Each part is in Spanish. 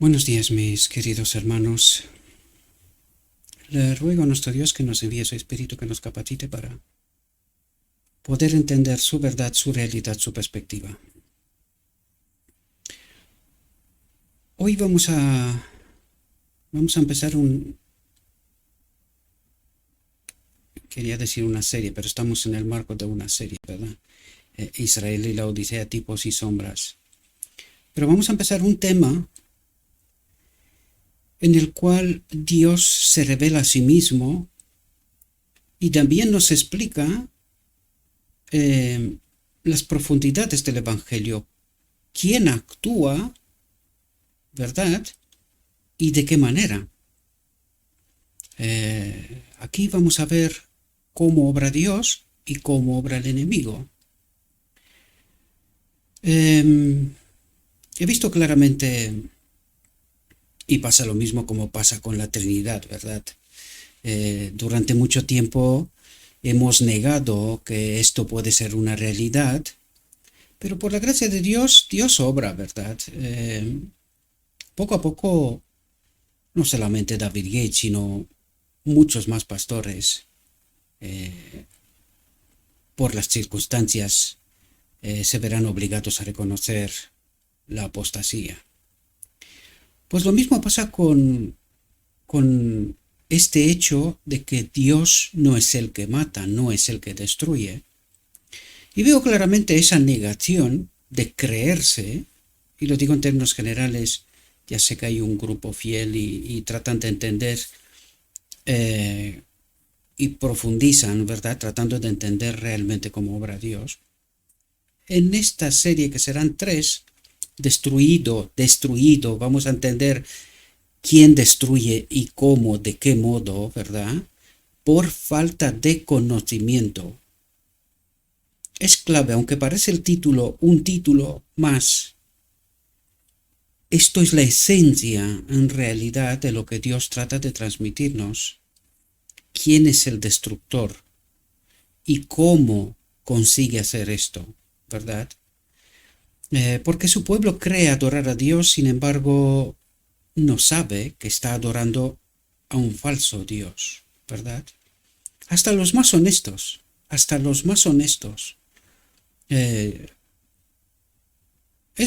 Buenos días, mis queridos hermanos. Le ruego a nuestro Dios que nos envíe su Espíritu, que nos capacite para poder entender su verdad, su realidad, su perspectiva. Hoy vamos a empezar quería decir una serie, pero estamos en el marco de una serie, ¿verdad? Israel y la Odisea, tipos y sombras. Pero vamos a empezar un tema en el cual Dios se revela a sí mismo y también nos explica las profundidades del Evangelio, quién actúa, ¿verdad? Y de qué manera. Aquí vamos a ver cómo obra Dios y cómo obra el enemigo. He visto claramente, y pasa lo mismo como pasa con la Trinidad, ¿verdad? Durante mucho tiempo hemos negado que esto puede ser una realidad, pero por la gracia de Dios, Dios obra, ¿verdad? Poco a poco, no solamente David Gates, sino muchos más pastores, por las circunstancias, se verán obligados a reconocer la apostasía. Pues lo mismo pasa con este hecho de que Dios no es el que mata, no es el que destruye. Y veo claramente esa negación de creerse, y lo digo en términos generales, ya sé que hay un grupo fiel y tratan de entender y profundizan, ¿verdad?, tratando de entender realmente cómo obra Dios. En esta serie, que serán 3, destruido, vamos a entender quién destruye y cómo, de qué modo, ¿verdad? Por falta de conocimiento. Es clave, aunque parece el título un título más. Esto es la esencia, en realidad, de lo que Dios trata de transmitirnos. ¿Quién es el destructor? ¿Y cómo consigue hacer esto? ¿Verdad? Porque su pueblo cree adorar a Dios, sin embargo, no sabe que está adorando a un falso Dios, ¿verdad? Hasta los más honestos, es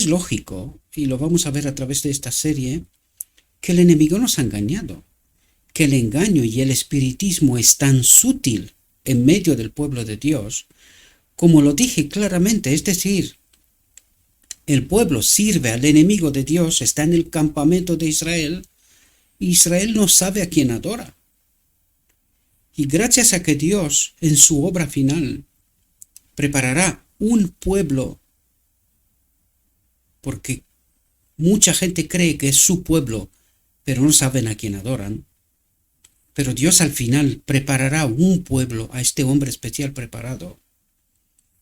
lógico, y lo vamos a ver a través de esta serie, que el enemigo nos ha engañado, que el engaño y el espiritismo es tan sutil en medio del pueblo de Dios, como lo dije claramente, es decir, el pueblo sirve al enemigo de Dios, está en el campamento de Israel, y Israel no sabe a quién adora. Y gracias a que Dios, en su obra final, preparará un pueblo, porque mucha gente cree que es su pueblo, pero no saben a quién adoran. Pero Dios al final preparará un pueblo, a este hombre especial preparado,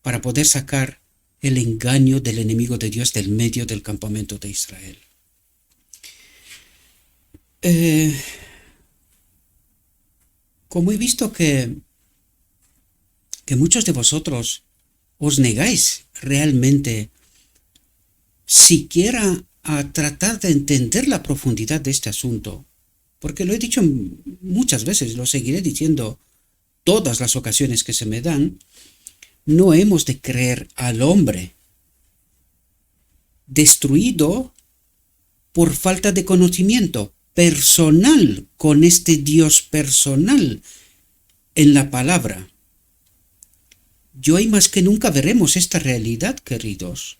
para poder sacar el engaño del enemigo de Dios del medio del campamento de Israel. Como he visto que muchos de vosotros os negáis realmente siquiera a tratar de entender la profundidad de este asunto, porque lo he dicho muchas veces, lo seguiré diciendo todas las ocasiones que se me dan, no hemos de creer al hombre destruido por falta de conocimiento personal con este Dios personal en la palabra. Y hoy más que nunca veremos esta realidad, queridos,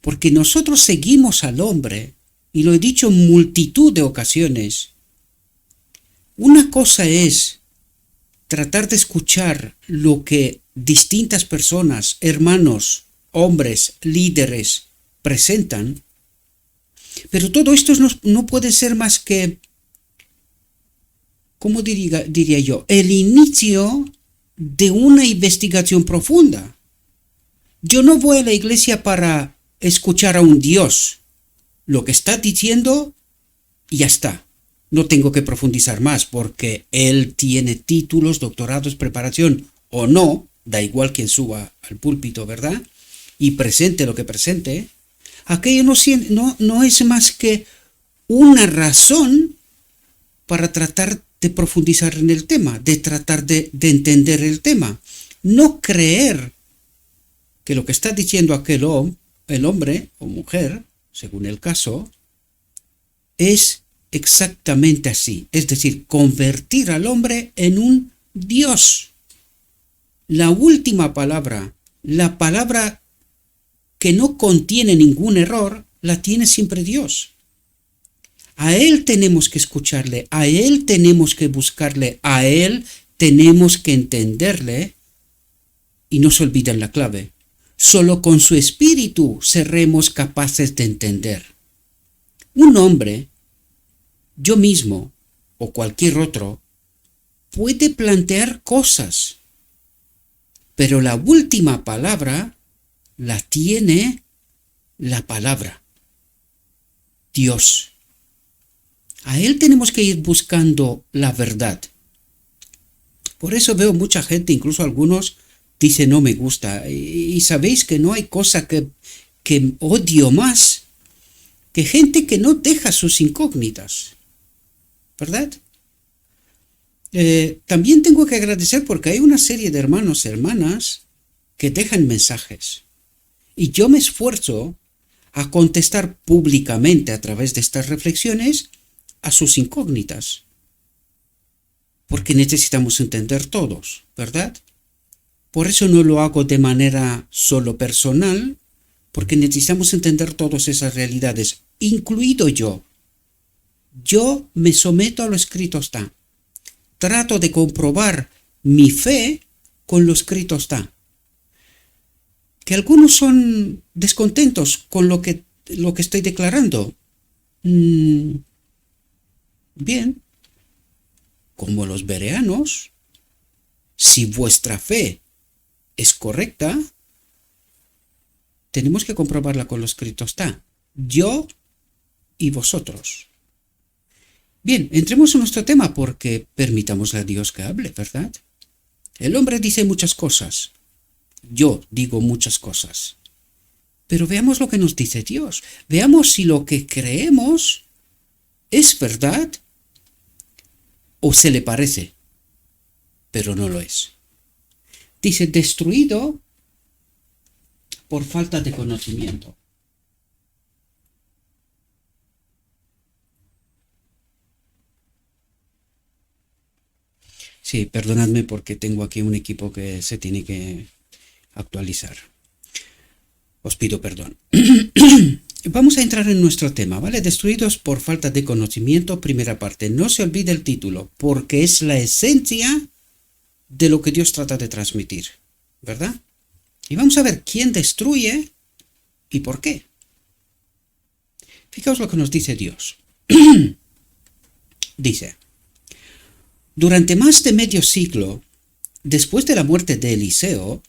porque nosotros seguimos al hombre, y lo he dicho en multitud de ocasiones. Una cosa es tratar de escuchar lo que distintas personas, hermanos, hombres, líderes presentan, pero todo esto no puede ser más que, ¿cómo diría yo?, el inicio de una investigación profunda. Yo no voy a la iglesia para escuchar a un Dios. Lo que está diciendo, y ya está. No tengo que profundizar más, porque Él tiene títulos, doctorados, preparación o no, da igual quien suba al púlpito, ¿verdad? Y presente lo que presente. Aquello no es más que una razón para tratar de profundizar en el tema, de tratar de entender el tema. No creer que lo que está diciendo el hombre o mujer, según el caso, es exactamente así. Es decir, convertir al hombre en un Dios. La última palabra, la palabra que no contiene ningún error, la tiene siempre Dios. A Él tenemos que escucharle, a Él tenemos que buscarle, a Él tenemos que entenderle, y no se olviden la clave. Solo con su espíritu seremos capaces de entender. Un hombre, yo mismo o cualquier otro, puede plantear cosas, pero la última palabra la tiene la palabra, Dios. A Él tenemos que ir buscando la verdad. Por eso veo mucha gente, incluso algunos, dice no me gusta. Y sabéis que no hay cosa que odio más que gente que no deja sus incógnitas. ¿Verdad? También tengo que agradecer porque hay una serie de hermanos y hermanas que dejan mensajes. Y yo me esfuerzo a contestar públicamente a través de estas reflexiones a sus incógnitas. Porque necesitamos entender todos, ¿verdad? Por eso no lo hago de manera solo personal, porque necesitamos entender todas esas realidades, incluido yo. Yo me someto a lo escrito está. Trato de comprobar mi fe con lo escrito está. Que algunos son descontentos con lo que estoy declarando. Bien, como los bereanos, si vuestra fe es correcta, tenemos que comprobarla con lo escrito está. Yo y vosotros. Bien, entremos en nuestro tema porque permitámosle a Dios que hable, ¿verdad? El hombre dice muchas cosas. Yo digo muchas cosas. Pero veamos lo que nos dice Dios. Veamos si lo que creemos es verdad o se le parece, pero no lo es. Dice, destruido por falta de conocimiento. Sí, perdonadme porque tengo aquí un equipo que se tiene que actualizar. Os pido perdón. Vamos a entrar en nuestro tema, ¿vale? Destruidos por falta de conocimiento, primera parte. No se olvide el título, porque es la esencia de lo que Dios trata de transmitir, ¿verdad? Y vamos a ver quién destruye y por qué. Fijaos lo que nos dice Dios. Dice, durante más de medio siglo, después de la muerte de Eliseo,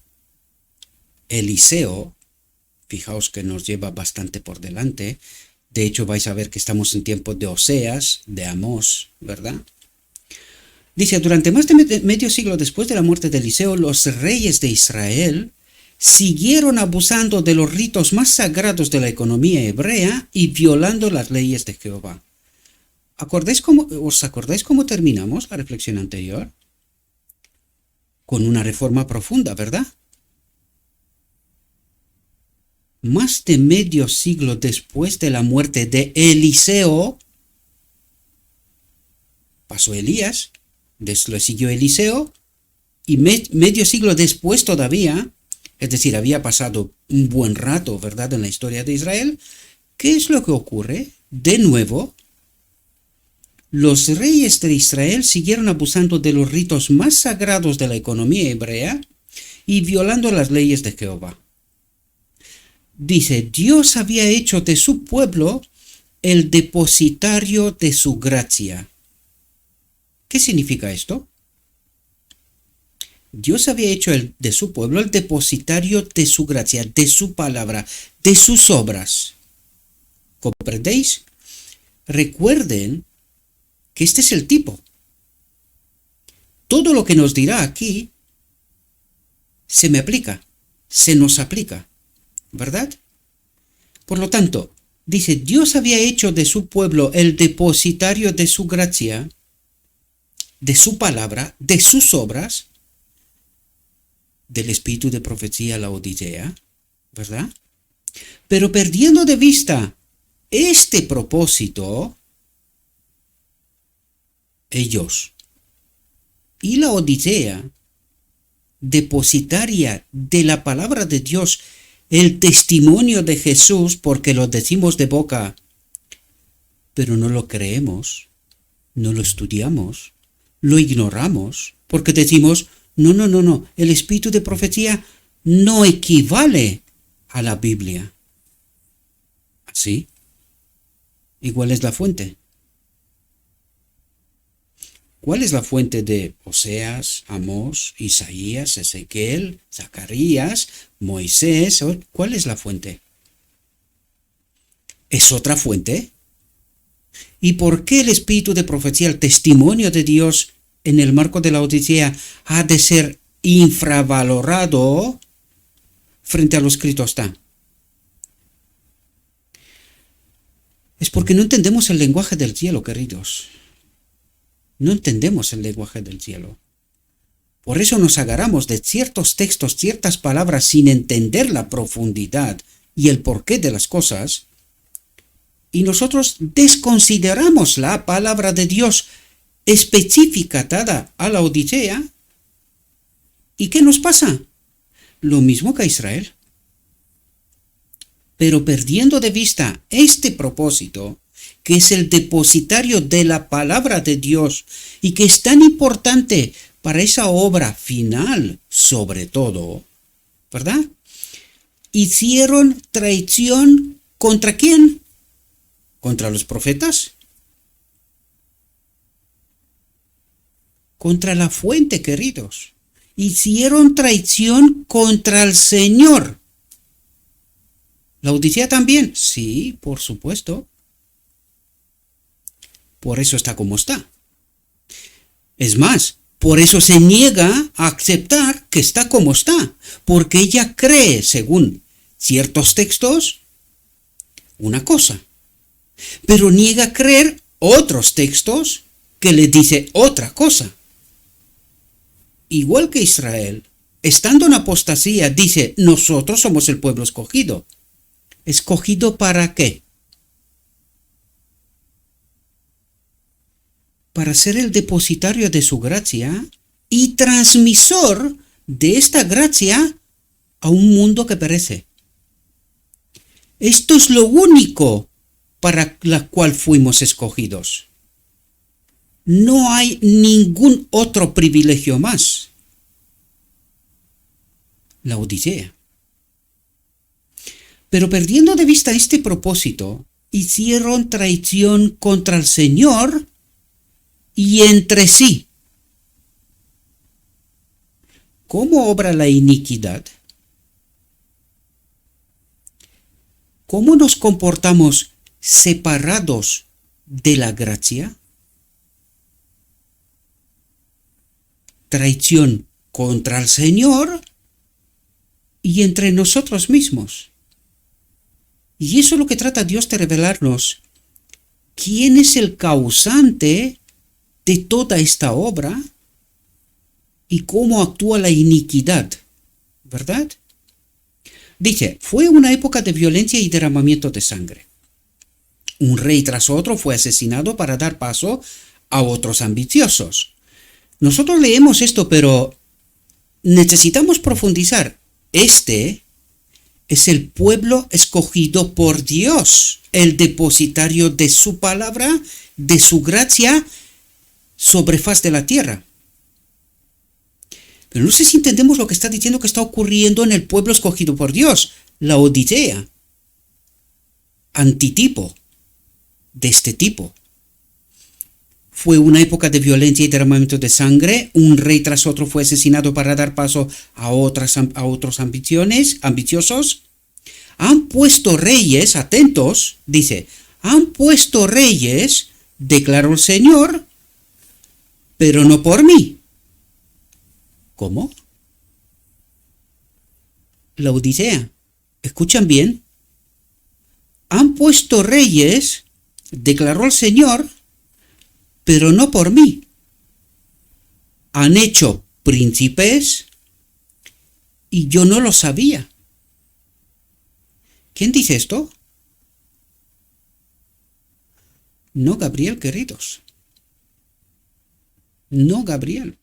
fijaos que nos lleva bastante por delante. De hecho, vais a ver que estamos en tiempos de Oseas, de Amós, ¿verdad? Dice, durante más de medio siglo después de la muerte de Eliseo, los reyes de Israel siguieron abusando de los ritos más sagrados de la economía hebrea y violando las leyes de Jehová. ¿Os acordáis cómo terminamos la reflexión anterior? Con una reforma profunda, ¿verdad? Más de medio siglo después de la muerte de Eliseo, pasó Elías, le siguió Eliseo, y medio siglo después todavía, es decir, había pasado un buen rato, ¿verdad?, en la historia de Israel. ¿Qué es lo que ocurre? De nuevo, los reyes de Israel siguieron abusando de los ritos más sagrados de la economía hebrea y violando las leyes de Jehová. Dice, Dios había hecho de su pueblo el depositario de su gracia. ¿Qué significa esto? Dios había hecho de su pueblo el depositario de su gracia, de su palabra, de sus obras. ¿Comprendéis? Recuerden que este es el tipo. Todo lo que nos dirá aquí se nos aplica, ¿verdad? Por lo tanto, Dice, Dios había hecho de su pueblo el depositario de su gracia, de su palabra, de sus obras, del espíritu de profecía la Odisea, ¿verdad? Pero perdiendo de vista este propósito, ellos y la Odisea, depositaria de la palabra de Dios, el testimonio de Jesús, porque lo decimos de boca, pero no lo creemos, no lo estudiamos, lo ignoramos, porque decimos, no, el espíritu de profecía no equivale a la Biblia. ¿Así? Igual es la fuente. ¿Cuál es la fuente de Oseas, Amós, Isaías, Ezequiel, Zacarías, Moisés? ¿Cuál es la fuente? ¿Es otra fuente? ¿Y por qué el espíritu de profecía, el testimonio de Dios en el marco de la Odisea, ha de ser infravalorado frente a lo escrito está? Es porque no entendemos el lenguaje del cielo, queridos. No entendemos el lenguaje del cielo. Por eso nos agarramos de ciertos textos, ciertas palabras sin entender la profundidad y el porqué de las cosas, y nosotros desconsideramos la palabra de Dios específica dada a la Odisea. ¿Y qué nos pasa? Lo mismo que a Israel. Pero perdiendo de vista este propósito, que es el depositario de la palabra de Dios y que es tan importante para esa obra final, sobre todo, ¿verdad? Hicieron traición ¿contra quién? ¿Contra los profetas? Contra la fuente, queridos. Hicieron traición contra el Señor. ¿La Odisea también? Sí, por supuesto. Por eso está como está. Es más, por eso se niega a aceptar que está como está, porque ella cree, según ciertos textos, una cosa, pero niega a creer otros textos que le dice otra cosa. Igual que Israel, estando en apostasía, dice, nosotros somos el pueblo escogido. ¿Escogido para qué? Para ser el depositario de su gracia y transmisor de esta gracia a un mundo que perece. Esto es lo único para la cual fuimos escogidos. No hay ningún otro privilegio más. La Odisea. Pero perdiendo de vista este propósito, hicieron traición contra el Señor y entre sí. ¿Cómo obra la iniquidad? ¿Cómo nos comportamos separados de la gracia? Traición contra el Señor y entre nosotros mismos. Y eso es lo que trata Dios de revelarnos. ¿Quién es el causante de toda esta obra? Y cómo actúa la iniquidad, ¿verdad? Dice, fue una época de violencia y derramamiento de sangre. Un rey tras otro fue asesinado para dar paso a otros ambiciosos. Nosotros leemos esto, pero necesitamos profundizar. Este es el pueblo escogido por Dios, el depositario de su palabra, de su gracia, sobre faz de la tierra. Pero no sé si entendemos lo que está diciendo que está ocurriendo en el pueblo escogido por Dios, la Odisea, antitipo de este tipo. Fue una época de violencia y derramamiento de sangre, un rey tras otro fue asesinado para dar paso a otros ambiciosos. Han puesto reyes, atentos, dice, han puesto reyes, declaró el Señor, pero no por mí. ¿Cómo? La Odisea, ¿escuchan bien? han puesto reyes, declaró el Señor, pero no por mí. Han hecho príncipes y yo no lo sabía. ¿Quién dice esto? No Gabriel, queridos. No Gabriel.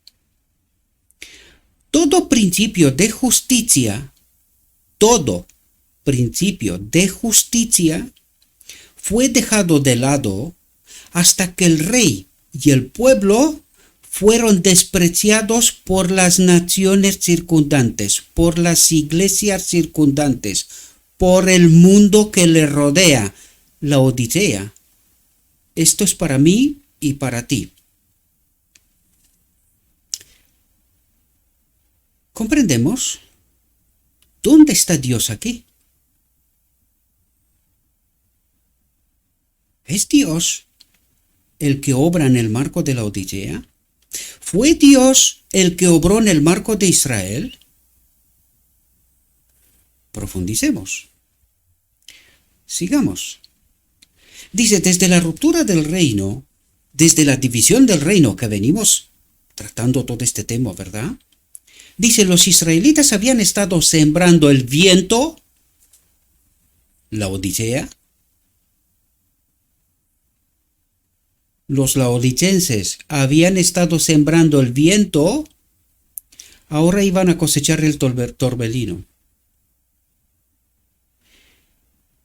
Todo principio de justicia, todo principio de justicia fue dejado de lado hasta que el rey y el pueblo fueron despreciados por las naciones circundantes, por las iglesias circundantes, por el mundo que le rodea, la Odisea. Esto es para mí y para ti. ¿Comprendemos? ¿Dónde está Dios aquí? ¿Es Dios el que obra en el marco de la Odisea? ¿Fue Dios el que obró en el marco de Israel? Profundicemos. Sigamos. Dice, desde la ruptura del reino, desde la división del reino que venimos tratando todo este tema, ¿verdad? Dice, los israelitas habían estado sembrando el viento, la Odisea. Los laodicenses habían estado sembrando el viento, ahora iban a cosechar el torbellino.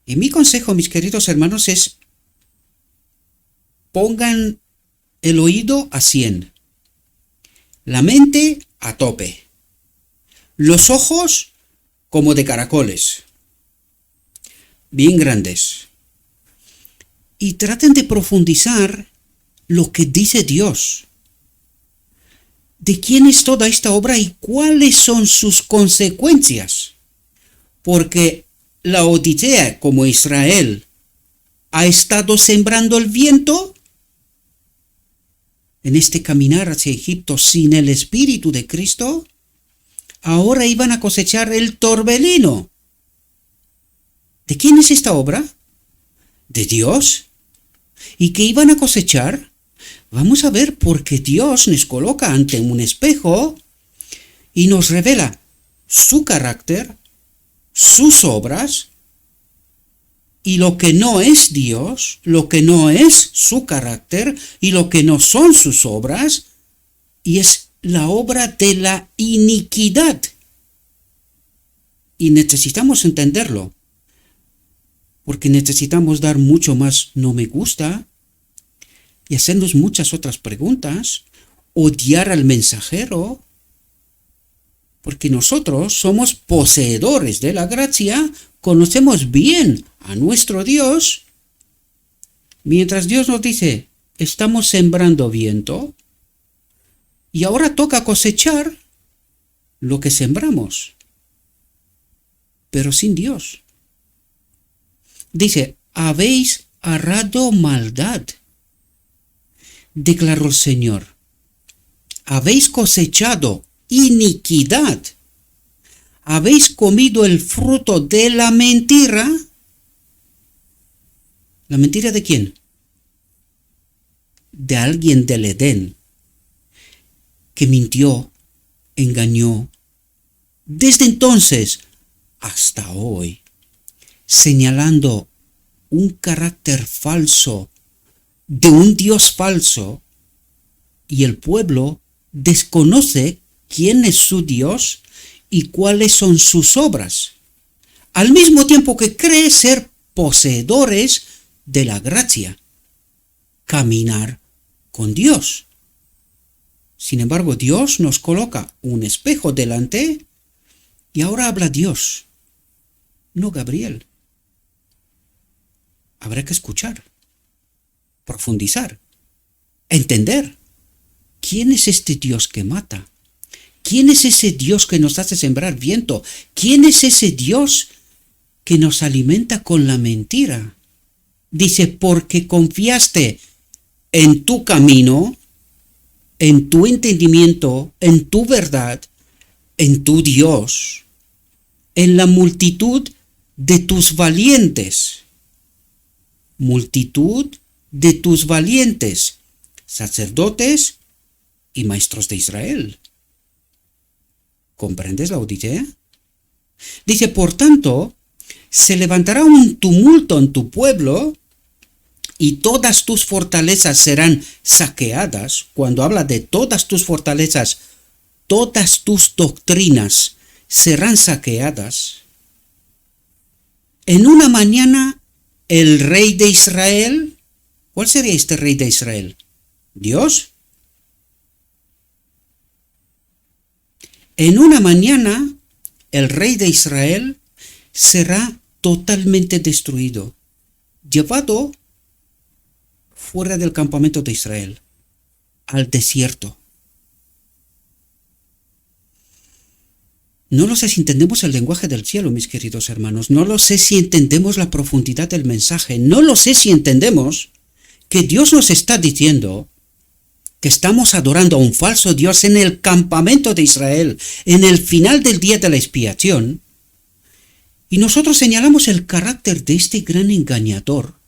Y mi consejo, mis queridos hermanos, es pongan el oído a 100, la mente a tope, los ojos como de caracoles, bien grandes, y traten de profundizar lo que dice Dios. ¿De quién es toda esta obra y cuáles son sus consecuencias? Porque la Odisea, como Israel, ha estado sembrando el viento en este caminar hacia Egipto sin el Espíritu de Cristo. Ahora iban a cosechar el torbellino. ¿De quién es esta obra? ¿De Dios? ¿Y qué iban a cosechar? Vamos a ver, porque Dios nos coloca ante un espejo y nos revela su carácter, sus obras, y lo que no es Dios, lo que no es su carácter y lo que no son sus obras, y es la obra de la iniquidad. Y necesitamos entenderlo, porque necesitamos dar mucho más no me gusta y hacernos muchas otras preguntas, odiar al mensajero, porque nosotros somos poseedores de la gracia, conocemos bien a nuestro Dios, mientras Dios nos dice, estamos sembrando viento, y ahora toca cosechar lo que sembramos, pero sin Dios. Dice, habéis arado maldad, declaró el Señor. Habéis cosechado iniquidad. Habéis comido el fruto de la mentira. ¿La mentira de quién? De alguien del Edén, que mintió, engañó, desde entonces hasta hoy, señalando un carácter falso de un Dios falso, y el pueblo desconoce quién es su Dios y cuáles son sus obras, al mismo tiempo que cree ser poseedores de la gracia, caminar con Dios. Sin embargo, Dios nos coloca un espejo delante y ahora habla Dios, no Gabriel. Habrá que escuchar, profundizar, entender. ¿Quién es este Dios que mata? ¿Quién es ese Dios que nos hace sembrar viento? ¿Quién es ese Dios que nos alimenta con la mentira? Dice, porque confiaste en tu camino, en tu entendimiento, en tu verdad, en tu Dios, en la multitud de tus valientes. multitud de tus valientes, sacerdotes y maestros de Israel. ¿Comprendes la Odisea? Dice, por tanto, se levantará un tumulto en tu pueblo y todas tus fortalezas serán saqueadas. Cuando habla de todas tus fortalezas, todas tus doctrinas serán saqueadas. En una mañana, el rey de Israel, ¿cuál sería este rey de Israel? ¿Dios? En una mañana, el rey de Israel será totalmente destruido, llevado fuera del campamento de Israel, al desierto. No lo sé si entendemos el lenguaje del cielo, mis queridos hermanos. No lo sé si entendemos la profundidad del mensaje. No lo sé si entendemos que Dios nos está diciendo que estamos adorando a un falso Dios en el campamento de Israel, en el final del día de la expiación. Y nosotros señalamos el carácter de este gran engañador.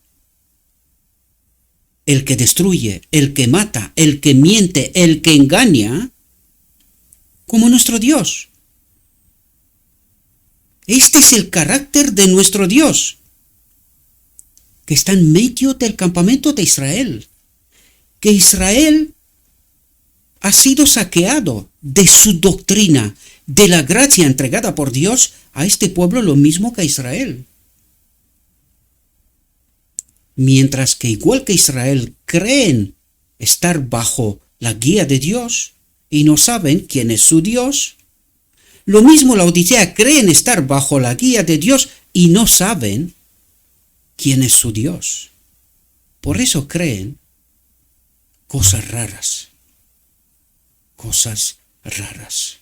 El que destruye, el que mata, el que miente, el que engaña, como nuestro Dios. Este es el carácter de nuestro Dios, que está en medio del campamento de Israel, que Israel ha sido saqueado de su doctrina, de la gracia entregada por Dios a este pueblo, lo mismo que a Israel. Mientras que igual que Israel creen estar bajo la guía de Dios y no saben quién es su Dios, lo mismo la Odisea creen estar bajo la guía de Dios y no saben quién es su Dios. Por eso creen cosas raras. Cosas raras.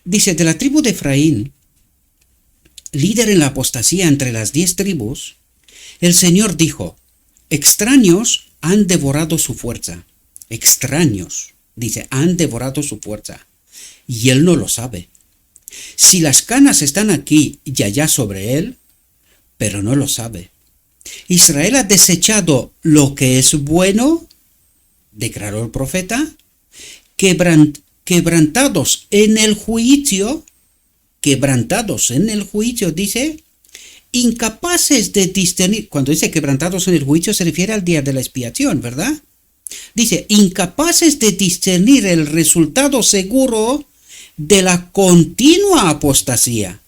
Dice, de la tribu de Efraín, líder en la apostasía entre las 10 tribus, el Señor dijo, extraños han devorado su fuerza. Extraños, dice, han devorado su fuerza. Y él no lo sabe. Si las canas están aquí y allá sobre él, pero no lo sabe. Israel ha desechado lo que es bueno, declaró el profeta, quebrantados en el juicio, dice, incapaces de discernir. Cuando dice quebrantados en el juicio se refiere al día de la expiación, ¿verdad? Dice, incapaces de discernir el resultado seguro de la continua apostasía.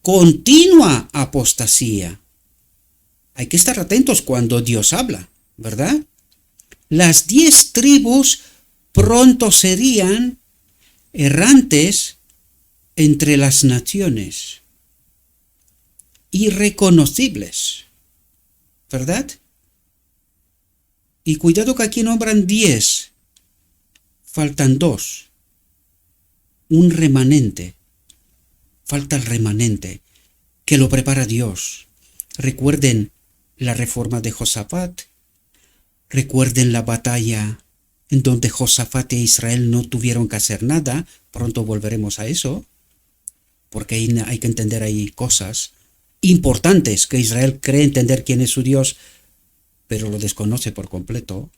Continua apostasía. Hay que estar atentos cuando Dios habla, ¿verdad? Las 10 tribus pronto serían errantes entre las naciones, irreconocibles, ¿verdad? Y cuidado que aquí nombran 10, faltan 2, un remanente, falta el remanente, que lo prepara Dios. Recuerden la reforma de Josafat, recuerden la batalla en donde Josafat e Israel no tuvieron que hacer nada. Pronto volveremos a eso, porque hay que entender ahí cosas importantes que Israel cree entender quién es su Dios, pero lo desconoce por completo.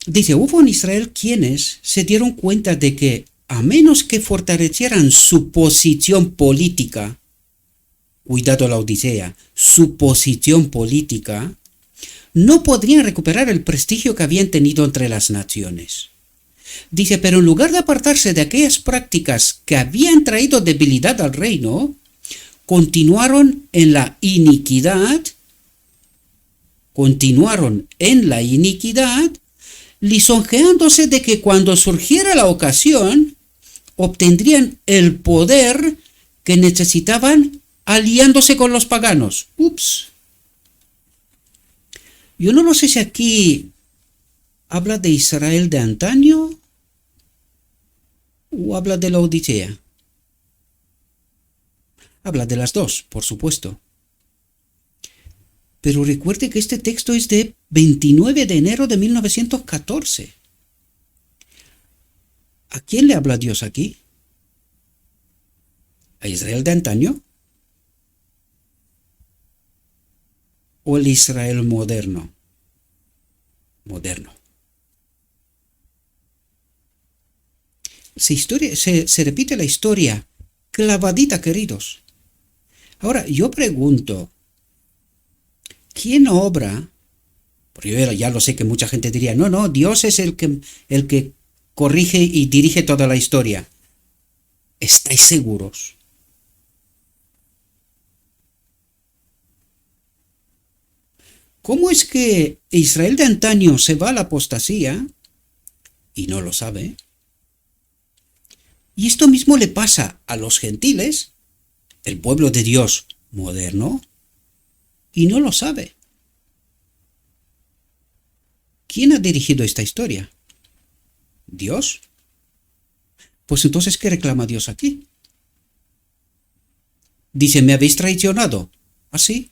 Dice, hubo en Israel quienes se dieron cuenta de que, a menos que fortalecieran su posición política, cuidado la Odisea, su posición política, no podrían recuperar el prestigio que habían tenido entre las naciones. Dice, pero en lugar de apartarse de aquellas prácticas que habían traído debilidad al reino, continuaron en la iniquidad, lisonjeándose de que cuando surgiera la ocasión, obtendrían el poder que necesitaban aliándose con los paganos. Ups. Yo no sé si aquí habla de Israel de antaño o habla de la Odisea. Habla de las dos, por supuesto. Pero recuerde que este texto es de 29 de enero de 1914. ¿A quién le habla Dios aquí? ¿A Israel de antaño o el Israel moderno? Moderno. Se repite la historia, clavadita, queridos. Ahora, yo pregunto, ¿quién obra? Porque yo ya lo sé que mucha gente diría, no, Dios es el que corrige y dirige toda la historia. ¿Estáis seguros? ¿Cómo es que Israel de antaño se va a la apostasía y no lo sabe? Y esto mismo le pasa a los gentiles, el pueblo de Dios moderno, y no lo sabe. ¿Quién ha dirigido esta historia? ¿Dios? Pues entonces, ¿qué reclama Dios aquí? Dice, ¿me habéis traicionado? ¿Ah, sí?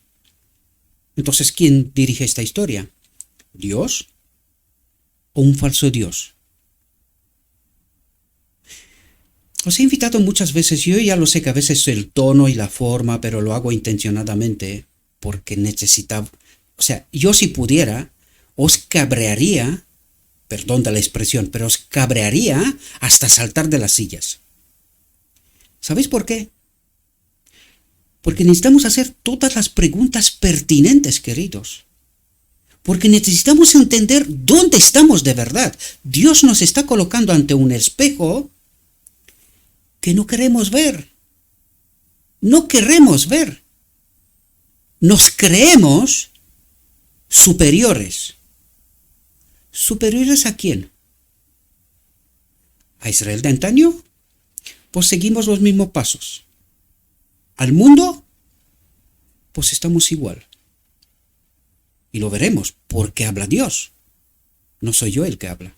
Entonces, ¿quién dirige esta historia? ¿Dios o un falso Dios? Os he invitado muchas veces, yo ya lo sé que a veces el tono y la forma, pero lo hago intencionadamente porque necesitaba, o sea, yo si pudiera, os cabrearía, perdón de la expresión, pero os cabrearía hasta saltar de las sillas. ¿Sabéis por qué? Porque necesitamos hacer todas las preguntas pertinentes, queridos. Porque necesitamos entender dónde estamos de verdad. Dios nos está colocando ante un espejo que no queremos ver. No queremos ver. Nos creemos superiores. ¿Superiores a quién? ¿A Israel de antaño? Pues seguimos los mismos pasos. ¿Al mundo? Pues estamos igual. Y lo veremos, porque habla Dios. No soy yo el que habla.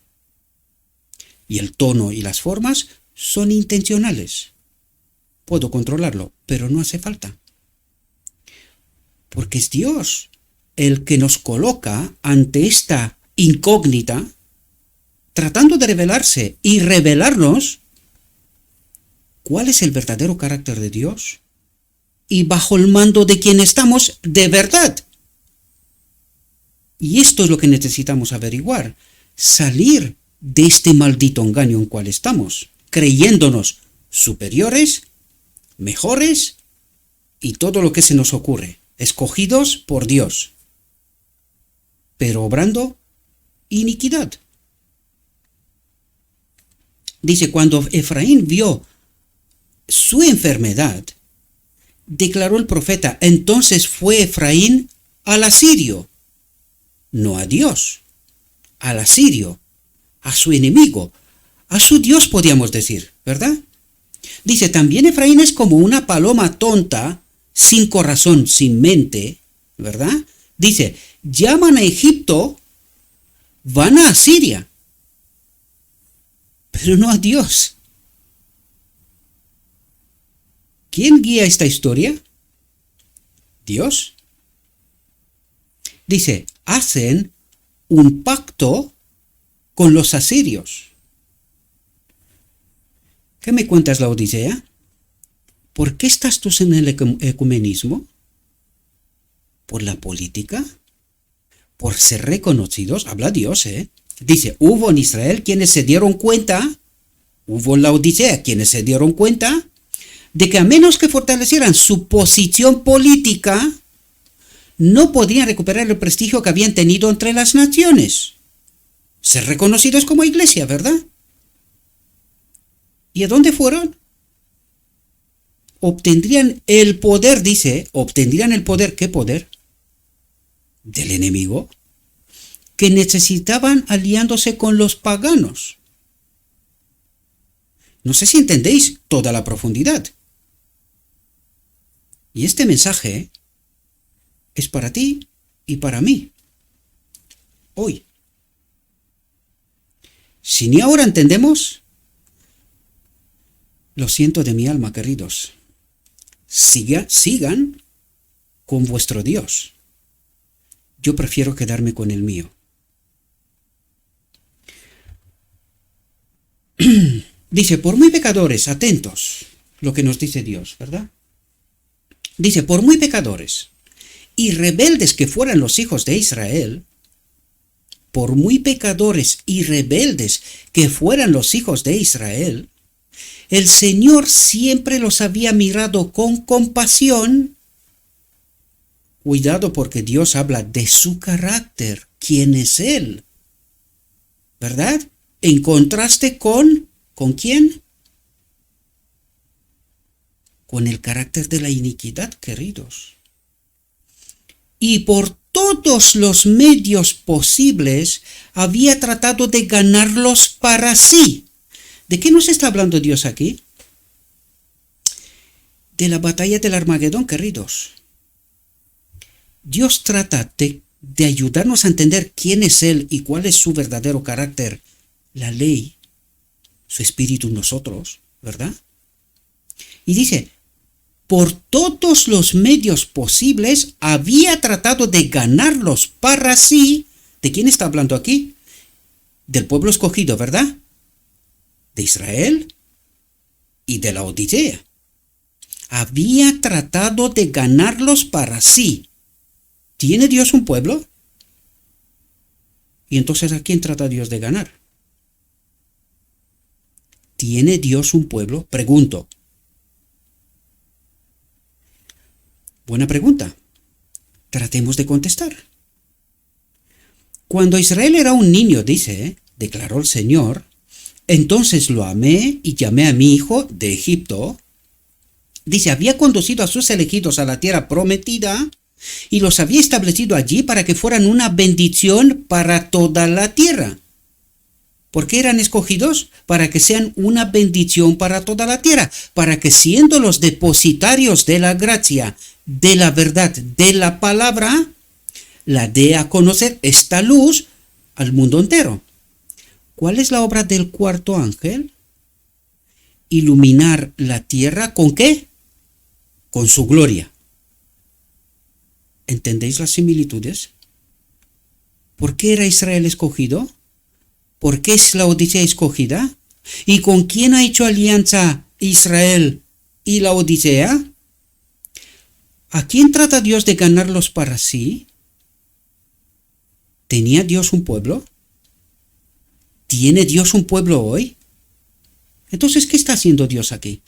Y el tono y las formas son intencionales. Puedo controlarlo, pero no hace falta. Porque es Dios el que nos coloca ante esta incógnita, tratando de revelarse y revelarnos cuál es el verdadero carácter de Dios y bajo el mando de quien estamos de verdad. Y esto es lo que necesitamos averiguar, salir de este maldito engaño en cual estamos, creyéndonos superiores, mejores y todo lo que se nos ocurre, escogidos por Dios, pero obrando iniquidad. Dice, cuando Efraín vio su enfermedad, declaró el profeta, entonces fue Efraín al asirio, no a Dios, al asirio, a su enemigo, a su Dios podríamos decir, ¿verdad? Dice, también Efraín es como una paloma tonta, sin corazón, sin mente, ¿verdad? Dice, llaman a Egipto, van a Asiria, pero no a Dios. ¿Quién guía esta historia? Dios. Dice, hacen un pacto con los asirios. ¿Qué me cuentas, Laodicea? ¿Por qué estás tú en el ecumenismo? ¿Por la política? ¿Por ser reconocidos? Habla Dios, ¿eh? Dice, hubo en Israel quienes se dieron cuenta, hubo en Laodicea quienes se dieron cuenta de que a menos que fortalecieran su posición política, no podían recuperar el prestigio que habían tenido entre las naciones. Ser reconocidos como iglesia, ¿verdad? ¿Y a dónde fueron? Obtendrían el poder, dice, obtendrían el poder, ¿qué poder? Del enemigo, que necesitaban aliándose con los paganos. No sé si entendéis toda la profundidad. Y este mensaje es para ti y para mí. Hoy. Si ni ahora entendemos, lo siento de mi alma, queridos. Sigan con vuestro Dios. Yo prefiero quedarme con el mío. Dice, por muy pecadores, atentos. lo que nos dice Dios, ¿verdad? Dice, por muy pecadores y rebeldes que fueran los hijos de Israel, por muy pecadores y rebeldes que fueran los hijos de Israel, el Señor siempre los había mirado con compasión. Cuidado, porque Dios habla de su carácter, quién es Él, ¿verdad? En contraste ¿con quién? Con el carácter de la iniquidad, queridos. Y por todos los medios posibles había tratado de ganarlos para sí. ¿De qué nos está hablando Dios aquí? De la batalla del Armagedón, queridos. Dios trata de ayudarnos a entender quién es Él y cuál es su verdadero carácter, la ley, su espíritu en nosotros, ¿verdad? Y dice, por todos los medios posibles había tratado de ganarlos para sí. ¿De quién está hablando aquí? Del pueblo escogido, ¿verdad? De Israel y de la Odisea. Había tratado de ganarlos para sí. ¿Tiene Dios un pueblo? Y entonces, ¿a quién trata Dios de ganar? ¿Tiene Dios un pueblo? Pregunto. Buena pregunta. Tratemos de contestar. Cuando Israel era un niño, dice, declaró el Señor, entonces lo amé y llamé a mi hijo de Egipto. Dice, había conducido a sus elegidos a la tierra prometida y los había establecido allí para que fueran una bendición para toda la tierra. ¿Por qué eran escogidos? Para que sean una bendición para toda la tierra, para que siendo los depositarios de la gracia, de la verdad, de la palabra, la dé a conocer esta luz al mundo entero. ¿Cuál es la obra del cuarto ángel? Iluminar la tierra ¿con qué? Con su gloria. ¿Entendéis las similitudes? ¿Por qué era Israel escogido? ¿Por qué es la Odisea escogida? ¿Y con quién ha hecho alianza Israel y la Odisea? ¿A quién trata Dios de ganarlos para sí? ¿Tenía Dios un pueblo? ¿Tiene Dios un pueblo hoy? Entonces, ¿qué está haciendo Dios aquí?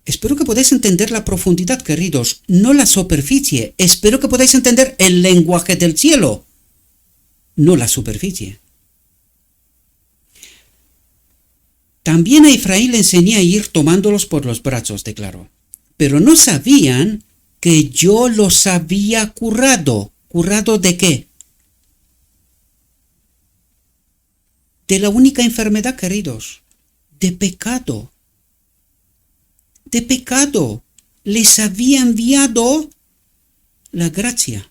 Espero que podáis entender la profundidad, queridos, no la superficie. Espero que podáis entender el lenguaje del cielo, no la superficie. También a Efraín le enseñé a ir tomándolos por los brazos, declaró. Pero no sabían que yo los había curado. ¿Curado de qué? De la única enfermedad, queridos, de pecado. De pecado. Les había enviado la gracia,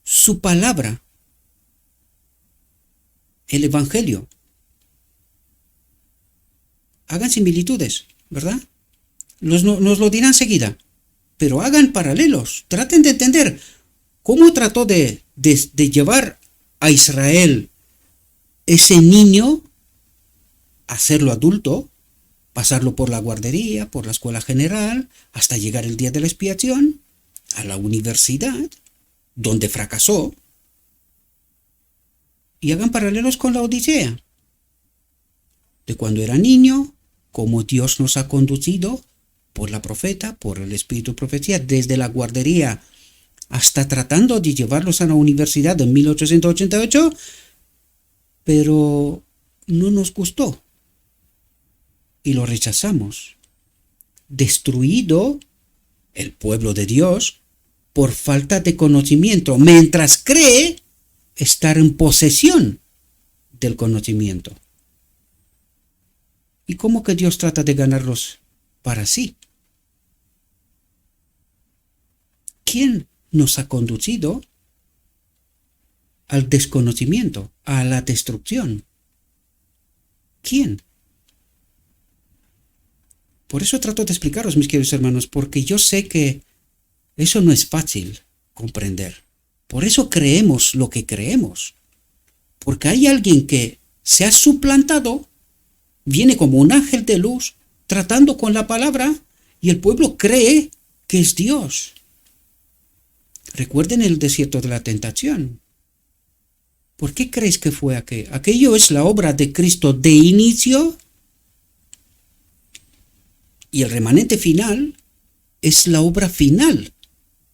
su palabra, el evangelio. Hagan similitudes, ¿verdad? Nos lo dirán enseguida, pero hagan paralelos. Traten de entender cómo trató de llevar a Israel ese niño, hacerlo adulto, pasarlo por la guardería, por la escuela general, hasta llegar el día de la expiación, a la universidad, donde fracasó. Y hagan paralelos con la Odisea. De cuando era niño, cómo Dios nos ha conducido por la profeta, por el espíritu de profecía, desde la guardería hasta tratando de llevarlos a la universidad en 1888, pero no nos gustó y lo rechazamos. Destruido el pueblo de Dios por falta de conocimiento, mientras cree estar en posesión del conocimiento. ¿Y cómo que Dios trata de ganarlos para sí? ¿Quién nos ha conducido al desconocimiento, a la destrucción? ¿Quién? Por eso trato de explicaros, mis queridos hermanos, porque yo sé que eso no es fácil comprender. Por eso creemos lo que creemos. Porque hay alguien que se ha suplantado viene como un ángel de luz tratando con la palabra y el pueblo cree que es Dios. Recuerden el desierto de la tentación. ¿Por qué crees que fue aquello? ¿Aquello es la obra de Cristo de inicio? Y el remanente final es la obra final.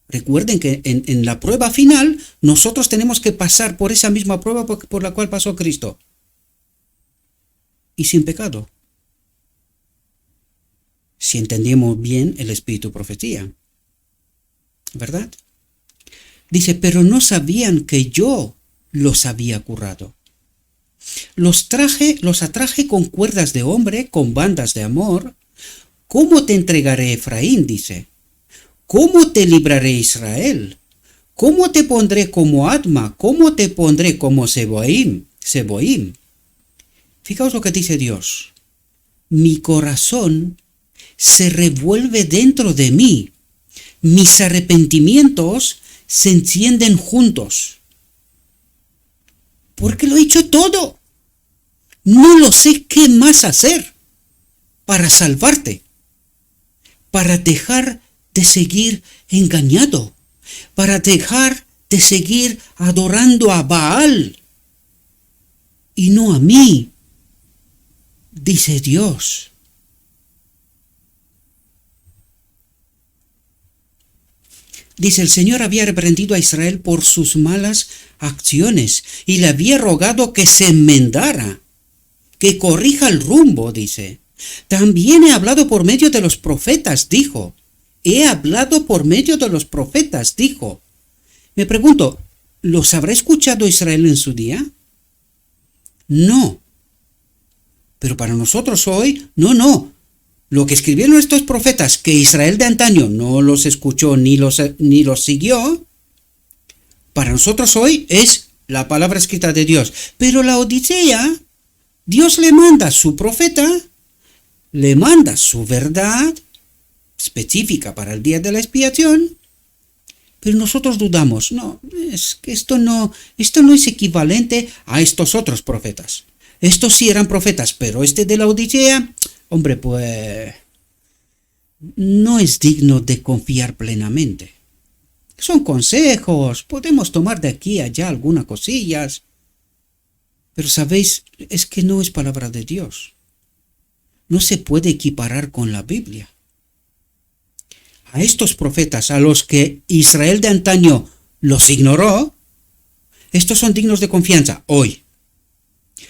Recuerden que en la prueba final nosotros tenemos que pasar por esa misma prueba por la cual pasó Cristo. Y sin pecado. Si entendemos bien el espíritu profecía. ¿Verdad? Dice, pero no sabían que yo los había curado. Los atraje con cuerdas de hombre, con bandas de amor. ¿Cómo te entregaré, Efraín? Dice. ¿Cómo te libraré, Israel? ¿Cómo te pondré como Adma? ¿Cómo te pondré como Seboim? Fijaos lo que dice Dios. Mi corazón se revuelve dentro de mí. Mis arrepentimientos se encienden juntos. Porque lo he hecho todo. No lo sé qué más hacer para salvarte, para dejar de seguir engañado, para dejar de seguir adorando a Baal y no a mí, dice Dios. Dice, el Señor había reprendido a Israel por sus malas acciones y le había rogado que se enmendara, que corrija el rumbo, dice. También he hablado por medio de los profetas, dijo. He hablado por medio de los profetas, dijo. Me pregunto, ¿los habrá escuchado Israel en su día? No. Pero para nosotros hoy, no. Lo que escribieron estos profetas, que Israel de antaño no los escuchó ni los siguió, para nosotros hoy es la palabra escrita de Dios. Pero la Odisea, Dios le manda a su profeta, le manda su verdad específica para el día de la expiación, pero nosotros dudamos. No, es que esto no es equivalente a estos otros profetas. Estos sí eran profetas, pero este de la Odisea, hombre, pues no es digno de confiar plenamente. Son consejos, podemos tomar de aquí a allá algunas cosillas, pero sabéis, es que no es palabra de Dios. No se puede equiparar con la Biblia. A estos profetas, a los que Israel de antaño los ignoró, estos son dignos de confianza hoy.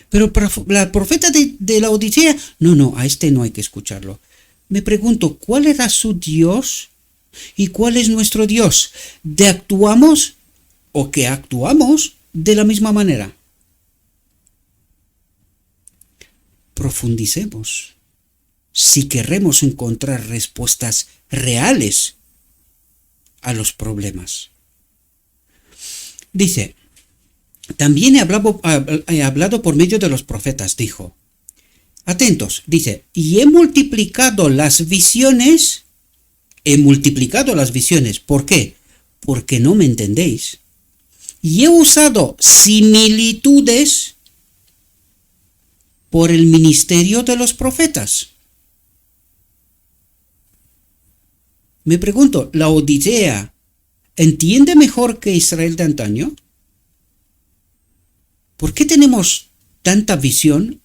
Pero para la profeta de la Odisea, no, a este no hay que escucharlo. Me pregunto, ¿cuál era su Dios y cuál es nuestro Dios? ¿De actuamos o que actuamos de la misma manera? Profundicemos si queremos encontrar respuestas reales a los problemas. Dice, también he hablado por medio de los profetas, dijo. Atentos, dice, y he multiplicado las visiones. ¿Por qué? Porque no me entendéis. Y he usado similitudes por el ministerio de los profetas. Me pregunto, ¿la Odisea entiende mejor que Israel de antaño? ¿Por qué tenemos tanta visión,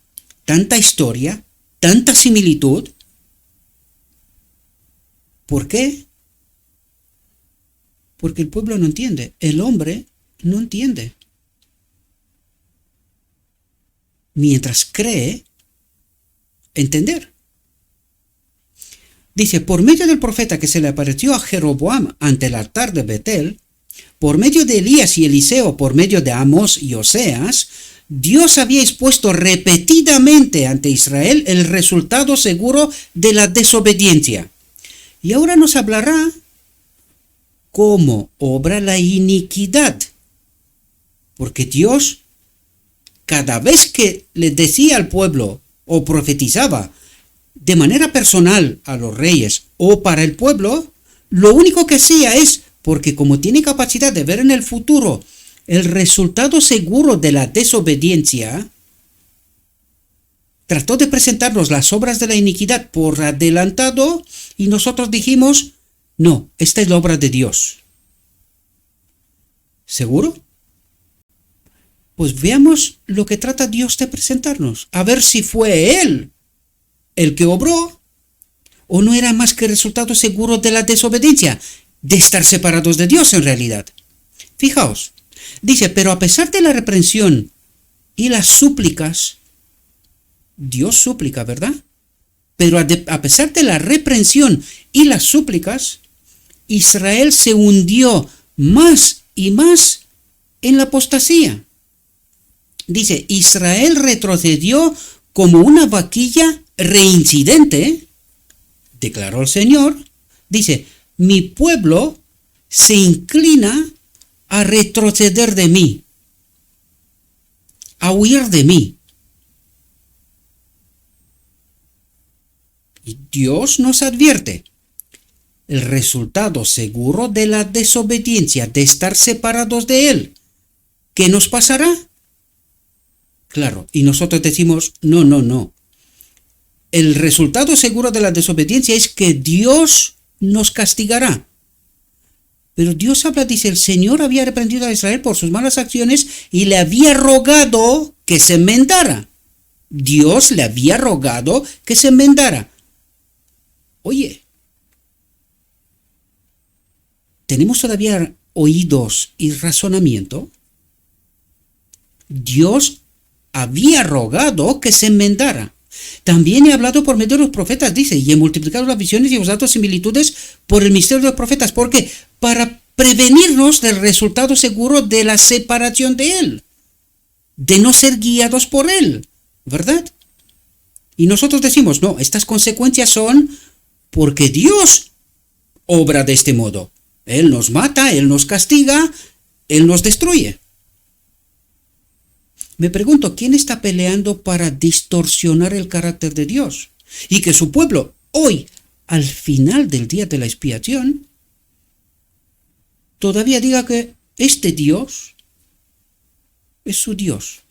tanta historia, tanta similitud? ¿Por qué? Porque el pueblo no entiende, el hombre no entiende. Mientras cree entender. Dice, por medio del profeta que se le apareció a Jeroboam ante el altar de Betel, por medio de Elías y Eliseo, por medio de Amós y Oseas, Dios había expuesto repetidamente ante Israel el resultado seguro de la desobediencia. Y ahora nos hablará cómo obra la iniquidad. Porque Dios, cada vez que le decía al pueblo o profetizaba de manera personal a los reyes o para el pueblo, lo único que hacía es, porque como tiene capacidad de ver en el futuro el resultado seguro de la desobediencia, trató de presentarnos las obras de la iniquidad por adelantado y nosotros dijimos, no, esta es la obra de Dios. ¿Seguro? Pues veamos lo que trata Dios de presentarnos, a ver si fue Él el que obró o no era más que resultado seguro de la desobediencia, de estar separados de Dios en realidad. Fijaos, dice, pero a pesar de la reprensión y las súplicas, Dios súplica, ¿verdad? Pero a pesar de la reprensión y las súplicas, Israel se hundió más y más en la apostasía. Dice, Israel retrocedió como una vaquilla reincidente, declaró el Señor. Dice, mi pueblo se inclina a retroceder de mí, a huir de mí. Y Dios nos advierte, el resultado seguro de la desobediencia, de estar separados de Él, ¿qué nos pasará? Claro, y nosotros decimos, no. El resultado seguro de la desobediencia es que Dios nos castigará. Pero Dios habla, dice, el Señor había reprendido a Israel por sus malas acciones y le había rogado que se enmendara. Dios le había rogado que se enmendara. Oye, ¿tenemos todavía oídos y razonamiento? Dios había rogado que se enmendara. También he hablado por medio de los profetas, dice, y he multiplicado las visiones y he usado similitudes por el misterio de los profetas. ¿Por qué? Para prevenirnos del resultado seguro de la separación de Él, de no ser guiados por Él, ¿verdad? Y nosotros decimos, no, estas consecuencias son porque Dios obra de este modo. Él nos mata, Él nos castiga, Él nos destruye. Me pregunto, ¿quién está peleando para distorsionar el carácter de Dios? Y que su pueblo, hoy, al final del día de la expiación, todavía diga que este Dios es su Dios.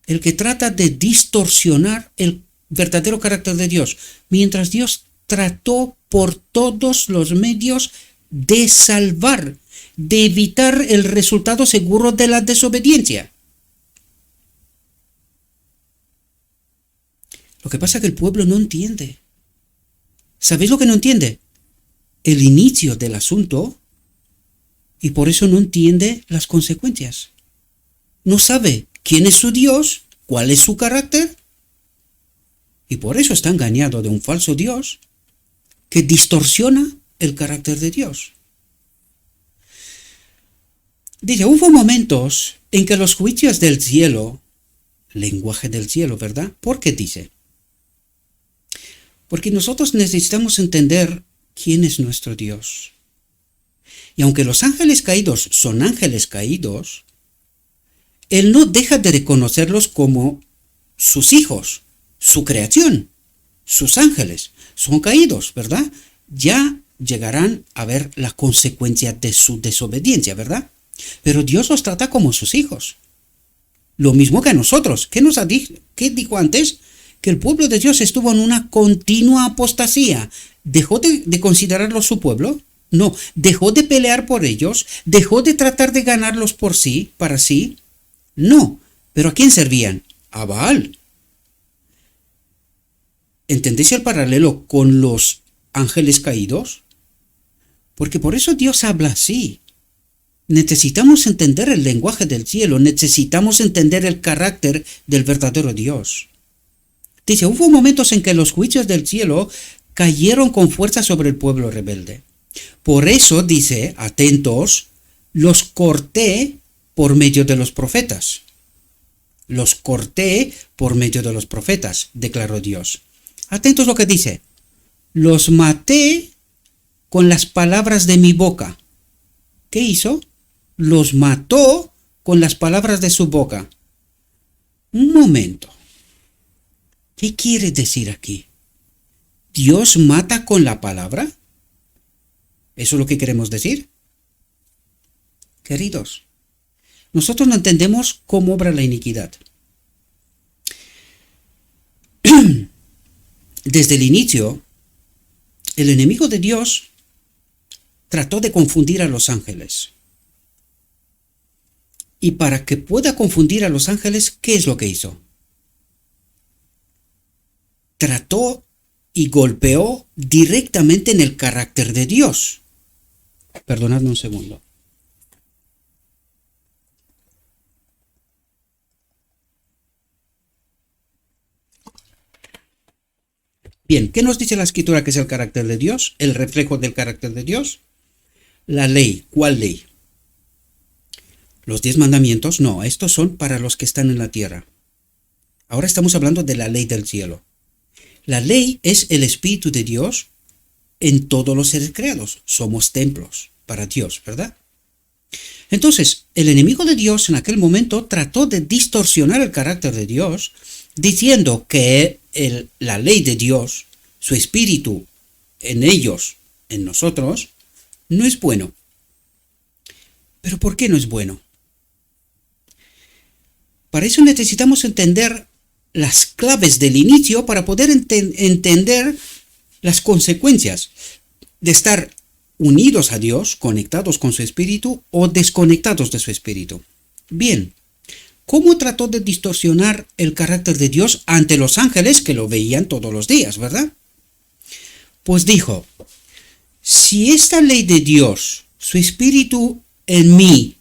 El que trata de distorsionar el verdadero carácter de Dios, mientras Dios trató por todos los medios de salvar, de evitar el resultado seguro de la desobediencia. Lo que pasa es que el pueblo no entiende. ¿Sabéis lo que no entiende? El inicio del asunto, y por eso no entiende las consecuencias. No sabe quién es su Dios, cuál es su carácter, y por eso está engañado de un falso Dios que distorsiona el carácter de Dios. Dice, hubo momentos en que los juicios del cielo, lenguaje del cielo, ¿verdad? ¿Por qué dice? Porque nosotros necesitamos entender quién es nuestro Dios. Y aunque los ángeles caídos son ángeles caídos, Él no deja de reconocerlos como sus hijos, su creación, sus ángeles. Son caídos, ¿verdad? Ya llegarán a ver la consecuencia de su desobediencia, ¿verdad? Pero Dios los trata como sus hijos. Lo mismo que a nosotros. ¿Qué dijo antes? Que el pueblo de Dios estuvo en una continua apostasía. ¿Dejó de considerarlos su pueblo? No. ¿Dejó de pelear por ellos? ¿Dejó de tratar de ganarlos por sí, para sí? No. ¿Pero a quién servían? A Baal. ¿Entendéis el paralelo con los ángeles caídos? Porque por eso Dios habla así. Necesitamos entender el lenguaje del cielo, necesitamos entender el carácter del verdadero Dios. Dice, hubo momentos en que los juicios del cielo cayeron con fuerza sobre el pueblo rebelde. Por eso, dice, atentos, los corté por medio de los profetas. Los corté por medio de los profetas, declaró Dios. Atentos lo que dice. Los maté con las palabras de mi boca. ¿Qué hizo? Los mató con las palabras de su boca. Un momento. ¿Qué quiere decir aquí? ¿Dios mata con la palabra? ¿Eso es lo que queremos decir? Queridos, nosotros no entendemos cómo obra la iniquidad. desde el inicio, el enemigo de Dios trató de confundir a los ángeles. Y para que pueda confundir a los ángeles, ¿qué es lo que hizo? Trató y golpeó directamente en el carácter de Dios. Perdonadme un segundo. Bien, ¿qué nos dice la Escritura que es el carácter de Dios? El reflejo del carácter de Dios. La ley. ¿Cuál ley? Los 10 mandamientos, no, estos son para los que están en la tierra. Ahora estamos hablando de la ley del cielo. La ley es el Espíritu de Dios en todos los seres creados. Somos templos para Dios, ¿verdad? Entonces, el enemigo de Dios en aquel momento trató de distorsionar el carácter de Dios, diciendo que la ley de Dios, su Espíritu en ellos, en nosotros, no es bueno. ¿Pero por qué no es bueno? Para eso necesitamos entender las claves del inicio para poder entender las consecuencias de estar unidos a Dios, conectados con su Espíritu o desconectados de su Espíritu. Bien, ¿cómo trató de distorsionar el carácter de Dios ante los ángeles que lo veían todos los días, verdad? Pues dijo, si esta ley de Dios, su Espíritu en mí,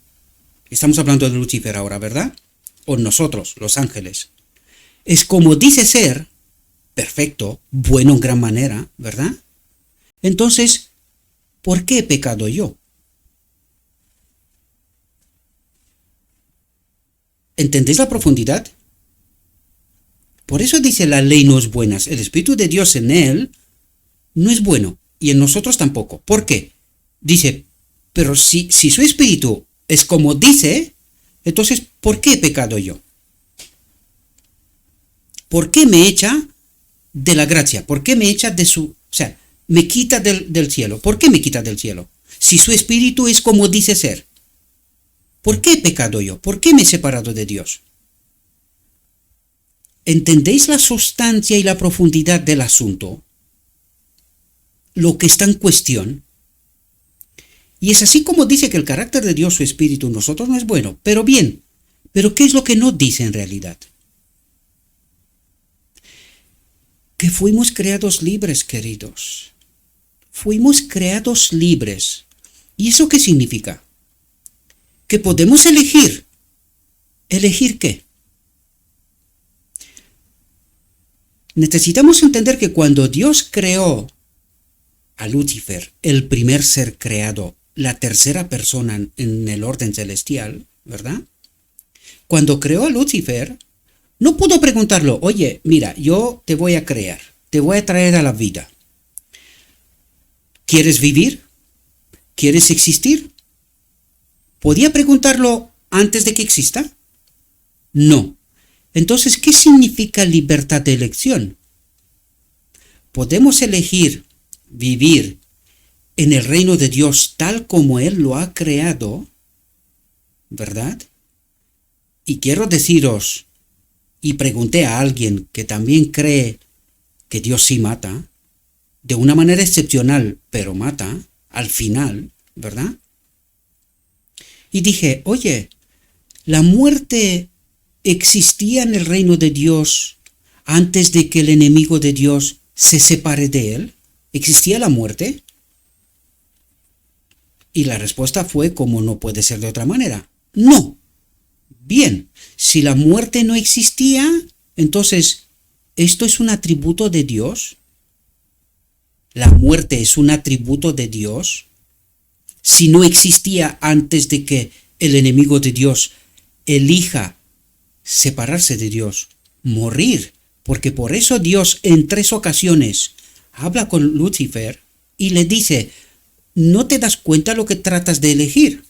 estamos hablando de Lucifer ahora, ¿verdad? O nosotros, los ángeles, es como dice ser, perfecto, bueno en gran manera, ¿verdad? Entonces, ¿por qué he pecado yo? ¿Entendéis la profundidad? Por eso dice la ley no es buena. El Espíritu de Dios en él no es bueno y en nosotros tampoco. ¿Por qué? Dice, pero si su Espíritu es como dice, entonces, ¿por qué he pecado yo? ¿Por qué me echa de la gracia? ¿Por qué me echa de su... O sea, me quita del cielo? ¿Por qué me quita del cielo? Si su Espíritu es como dice ser. ¿Por qué he pecado yo? ¿Por qué me he separado de Dios? ¿Entendéis la sustancia y la profundidad del asunto? Lo que está en cuestión. Y es así como dice que el carácter de Dios, su Espíritu, en nosotros no es bueno. Pero bien, ¿pero qué es lo que no dice en realidad? Que fuimos creados libres, queridos. Fuimos creados libres. ¿Y eso qué significa? Que podemos elegir. ¿Elegir qué? Necesitamos entender que cuando Dios creó a Lucifer, el primer ser creado, la tercera persona en el orden celestial, ¿verdad? Cuando creó a Lucifer, no pudo preguntarlo, oye, mira, yo te voy a crear, te voy a traer a la vida. ¿Quieres vivir? ¿Quieres existir? ¿Podía preguntarlo antes de que exista? No. Entonces, ¿qué significa libertad de elección? Podemos elegir vivir en el reino de Dios tal como Él lo ha creado, ¿verdad? Y quiero deciros, y pregunté a alguien que también cree que Dios sí mata, de una manera excepcional, pero mata, al final, ¿verdad? Y dije, oye, ¿la muerte existía en el reino de Dios antes de que el enemigo de Dios se separe de él? ¿Existía la muerte? Y la respuesta fue, como no puede ser de otra manera, no. Bien, si la muerte no existía, entonces, ¿esto es un atributo de Dios? ¿La muerte es un atributo de Dios? Si no existía antes de que el enemigo de Dios elija separarse de Dios, morir, porque por eso Dios en 3 ocasiones habla con Lucifer y le dice, ¿no te das cuenta lo que tratas de elegir?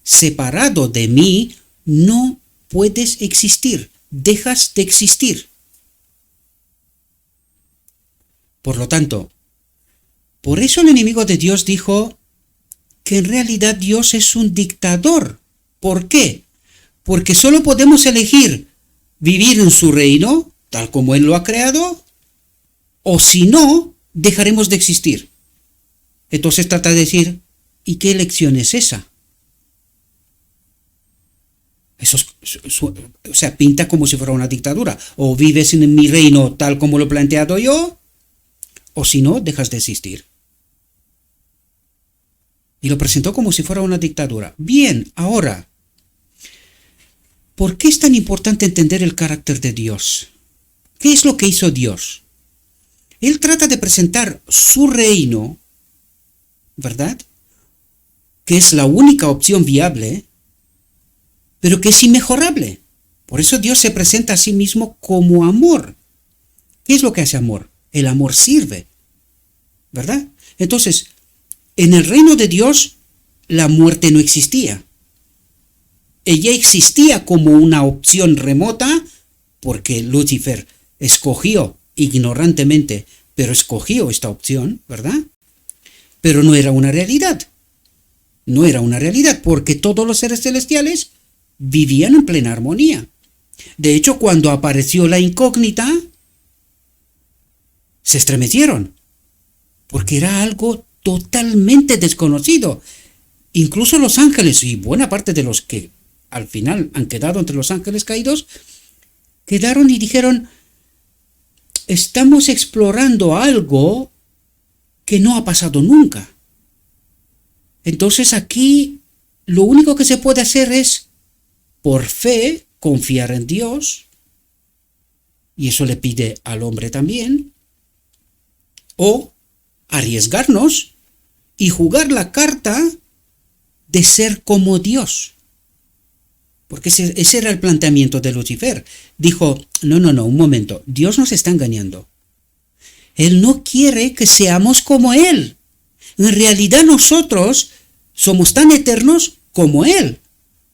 Separado de mí no puedes existir, dejas de existir. Por lo tanto, por eso el enemigo de Dios dijo que en realidad Dios es un dictador. ¿Por qué? Porque solo podemos elegir vivir en su reino, tal como Él lo ha creado, o si no, dejaremos de existir. Entonces trata de decir, ¿y qué elección es esa? Eso o sea, pinta como si fuera una dictadura. O vives en mi reino tal como lo he planteado yo, o si no, dejas de existir. Y lo presentó como si fuera una dictadura. Bien, ahora, ¿por qué es tan importante entender el carácter de Dios? ¿Qué es lo que hizo Dios? Él trata de presentar su reino, ¿verdad? Que es la única opción viable, pero que es inmejorable. Por eso Dios se presenta a sí mismo como amor. ¿Qué es lo que hace amor? El amor sirve, ¿verdad? Entonces, en el reino de Dios, la muerte no existía. Ella existía como una opción remota, porque Lucifer escogió ignorantemente, pero escogió esta opción, ¿verdad? Pero no era una realidad. No era una realidad, porque todos los seres celestiales vivían en plena armonía. De hecho, cuando apareció la incógnita, se estremecieron, porque era algo totalmente desconocido. Incluso los ángeles, y buena parte de los que al final han quedado entre los ángeles caídos, quedaron y dijeron, estamos explorando algo que no ha pasado nunca. Entonces aquí lo único que se puede hacer es, por fe, confiar en Dios, y eso le pide al hombre también, o arriesgarnos y jugar la carta de ser como Dios. Porque ese era el planteamiento de Lucifer. Dijo, no, un momento, Dios nos está engañando. Él no quiere que seamos como Él. En realidad nosotros somos tan eternos como Él.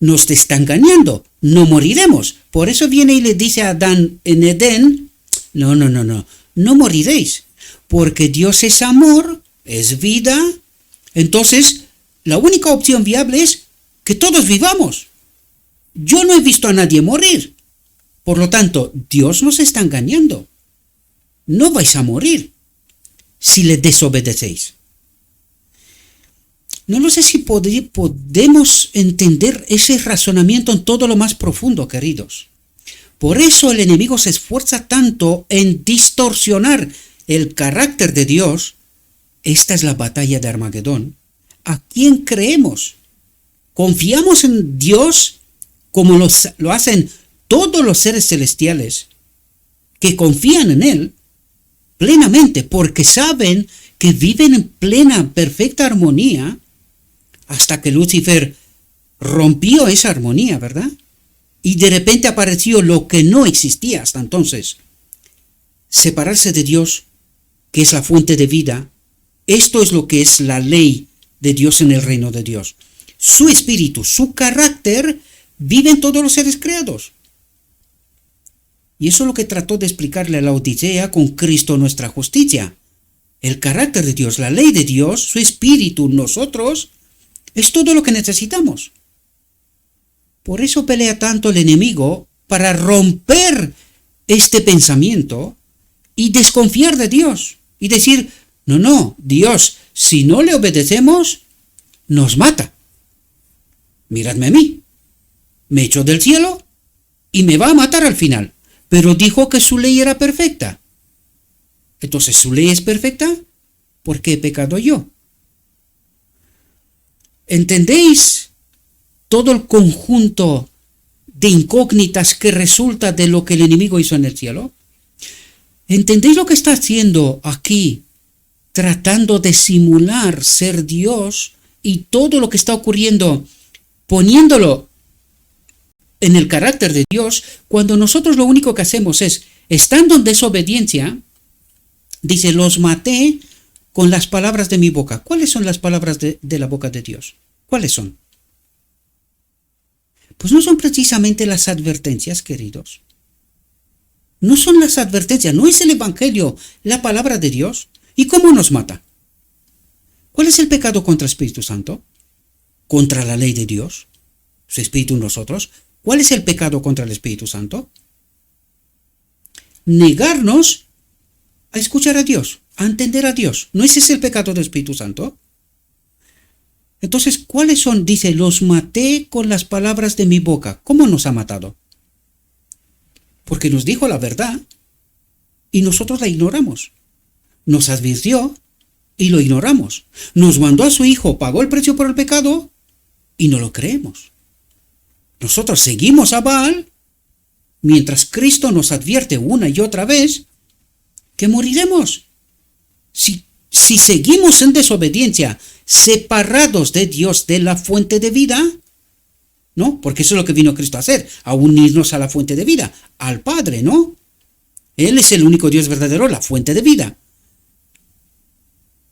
Nos está engañando, no moriremos. Por eso viene y le dice a Adán en Edén, no moriréis. Porque Dios es amor, es vida. Entonces, la única opción viable es que todos vivamos. Yo no he visto a nadie morir. Por lo tanto, Dios nos está engañando. No vais a morir si le desobedecéis. No sé si podemos entender ese razonamiento en todo lo más profundo, queridos. Por eso el enemigo se esfuerza tanto en distorsionar el carácter de Dios. Esta es la batalla de Armagedón. ¿A quién creemos? ¿Confiamos en Dios como lo hacen todos los seres celestiales que confían en Él plenamente porque saben que viven en plena, perfecta armonía hasta que Lucifer rompió esa armonía, ¿verdad? Y de repente apareció lo que no existía hasta entonces. Separarse de Dios, que es la fuente de vida. Esto es lo que es la ley de Dios en el reino de Dios. Su espíritu, su carácter, vive en todos los seres creados. Y eso es lo que trató de explicarle a la Odisea con Cristo nuestra justicia. El carácter de Dios, la ley de Dios, su espíritu, nosotros, es todo lo que necesitamos. Por eso pelea tanto el enemigo para romper este pensamiento y desconfiar de Dios. Y decir, no, Dios, si no le obedecemos, nos mata. Miradme a mí. Me echó del cielo y me va a matar al final. Pero dijo que su ley era perfecta. Entonces, ¿su ley es perfecta? ¿Por qué he pecado yo? ¿Entendéis todo el conjunto de incógnitas que resulta de lo que el enemigo hizo en el cielo? ¿Entendéis lo que está haciendo aquí? Tratando de simular ser Dios y todo lo que está ocurriendo, poniéndolo en el carácter de Dios, cuando nosotros lo único que hacemos es, estando en desobediencia, dice, los maté con las palabras de mi boca. ¿Cuáles son las palabras de la boca de Dios? ¿Cuáles son? Pues no son precisamente las advertencias, queridos. No son las advertencias, no es el Evangelio, la palabra de Dios. ¿Y cómo nos mata? ¿Cuál es el pecado contra el Espíritu Santo? Contra la ley de Dios, su Espíritu en nosotros. ¿Cuál es el pecado contra el Espíritu Santo? Negarnos a escuchar a Dios, a entender a Dios. ¿No ese es el pecado del Espíritu Santo? Entonces, ¿cuáles son? Dice, los maté con las palabras de mi boca. ¿Cómo nos ha matado? Porque nos dijo la verdad y nosotros la ignoramos. Nos advirtió y lo ignoramos. Nos mandó a su Hijo, pagó el precio por el pecado y no lo creemos. Nosotros seguimos a Baal mientras Cristo nos advierte una y otra vez que moriremos. Si seguimos en desobediencia, separados de Dios, de la fuente de vida, ¿no? Porque eso es lo que vino Cristo a hacer, a unirnos a la fuente de vida, al Padre, ¿no? Él es el único Dios verdadero, la fuente de vida.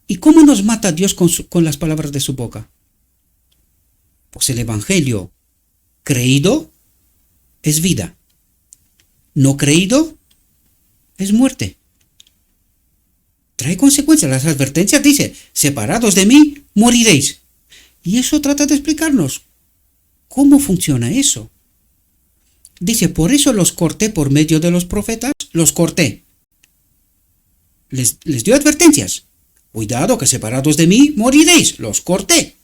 ¿Y cómo nos mata Dios con las palabras de su boca? Pues el Evangelio creído es vida. No creído es muerte. Trae consecuencias. Las advertencias dice, separados de mí, moriréis. Y eso trata de explicarnos cómo funciona eso. Dice, por eso los corté por medio de los profetas, los corté. Les dio advertencias. Cuidado que separados de mí, moriréis. Los corté.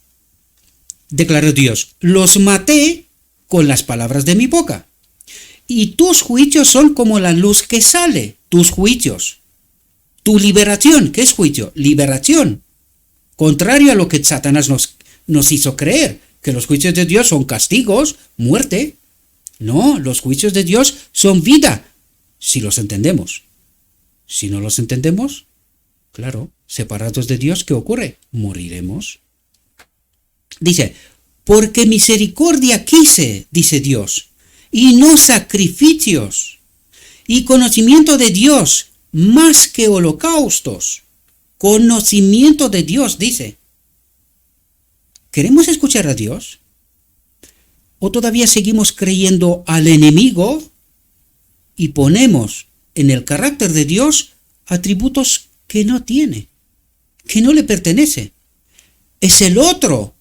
Declaró Dios, los maté con las palabras de mi boca. Y tus juicios son como la luz que sale. Tus juicios. Tu liberación, ¿qué es juicio? Liberación. Contrario a lo que Satanás nos hizo creer, que los juicios de Dios son castigos, muerte. No, los juicios de Dios son vida, si los entendemos. Si no los entendemos, claro, separados de Dios, ¿qué ocurre? Moriremos. Dice, porque misericordia quise, dice Dios, y no sacrificios, y conocimiento de Dios, más que holocaustos. Conocimiento de Dios, dice. ¿Queremos escuchar a Dios? ¿O todavía seguimos creyendo al enemigo y ponemos en el carácter de Dios atributos que no tiene, que no le pertenece? Es el otro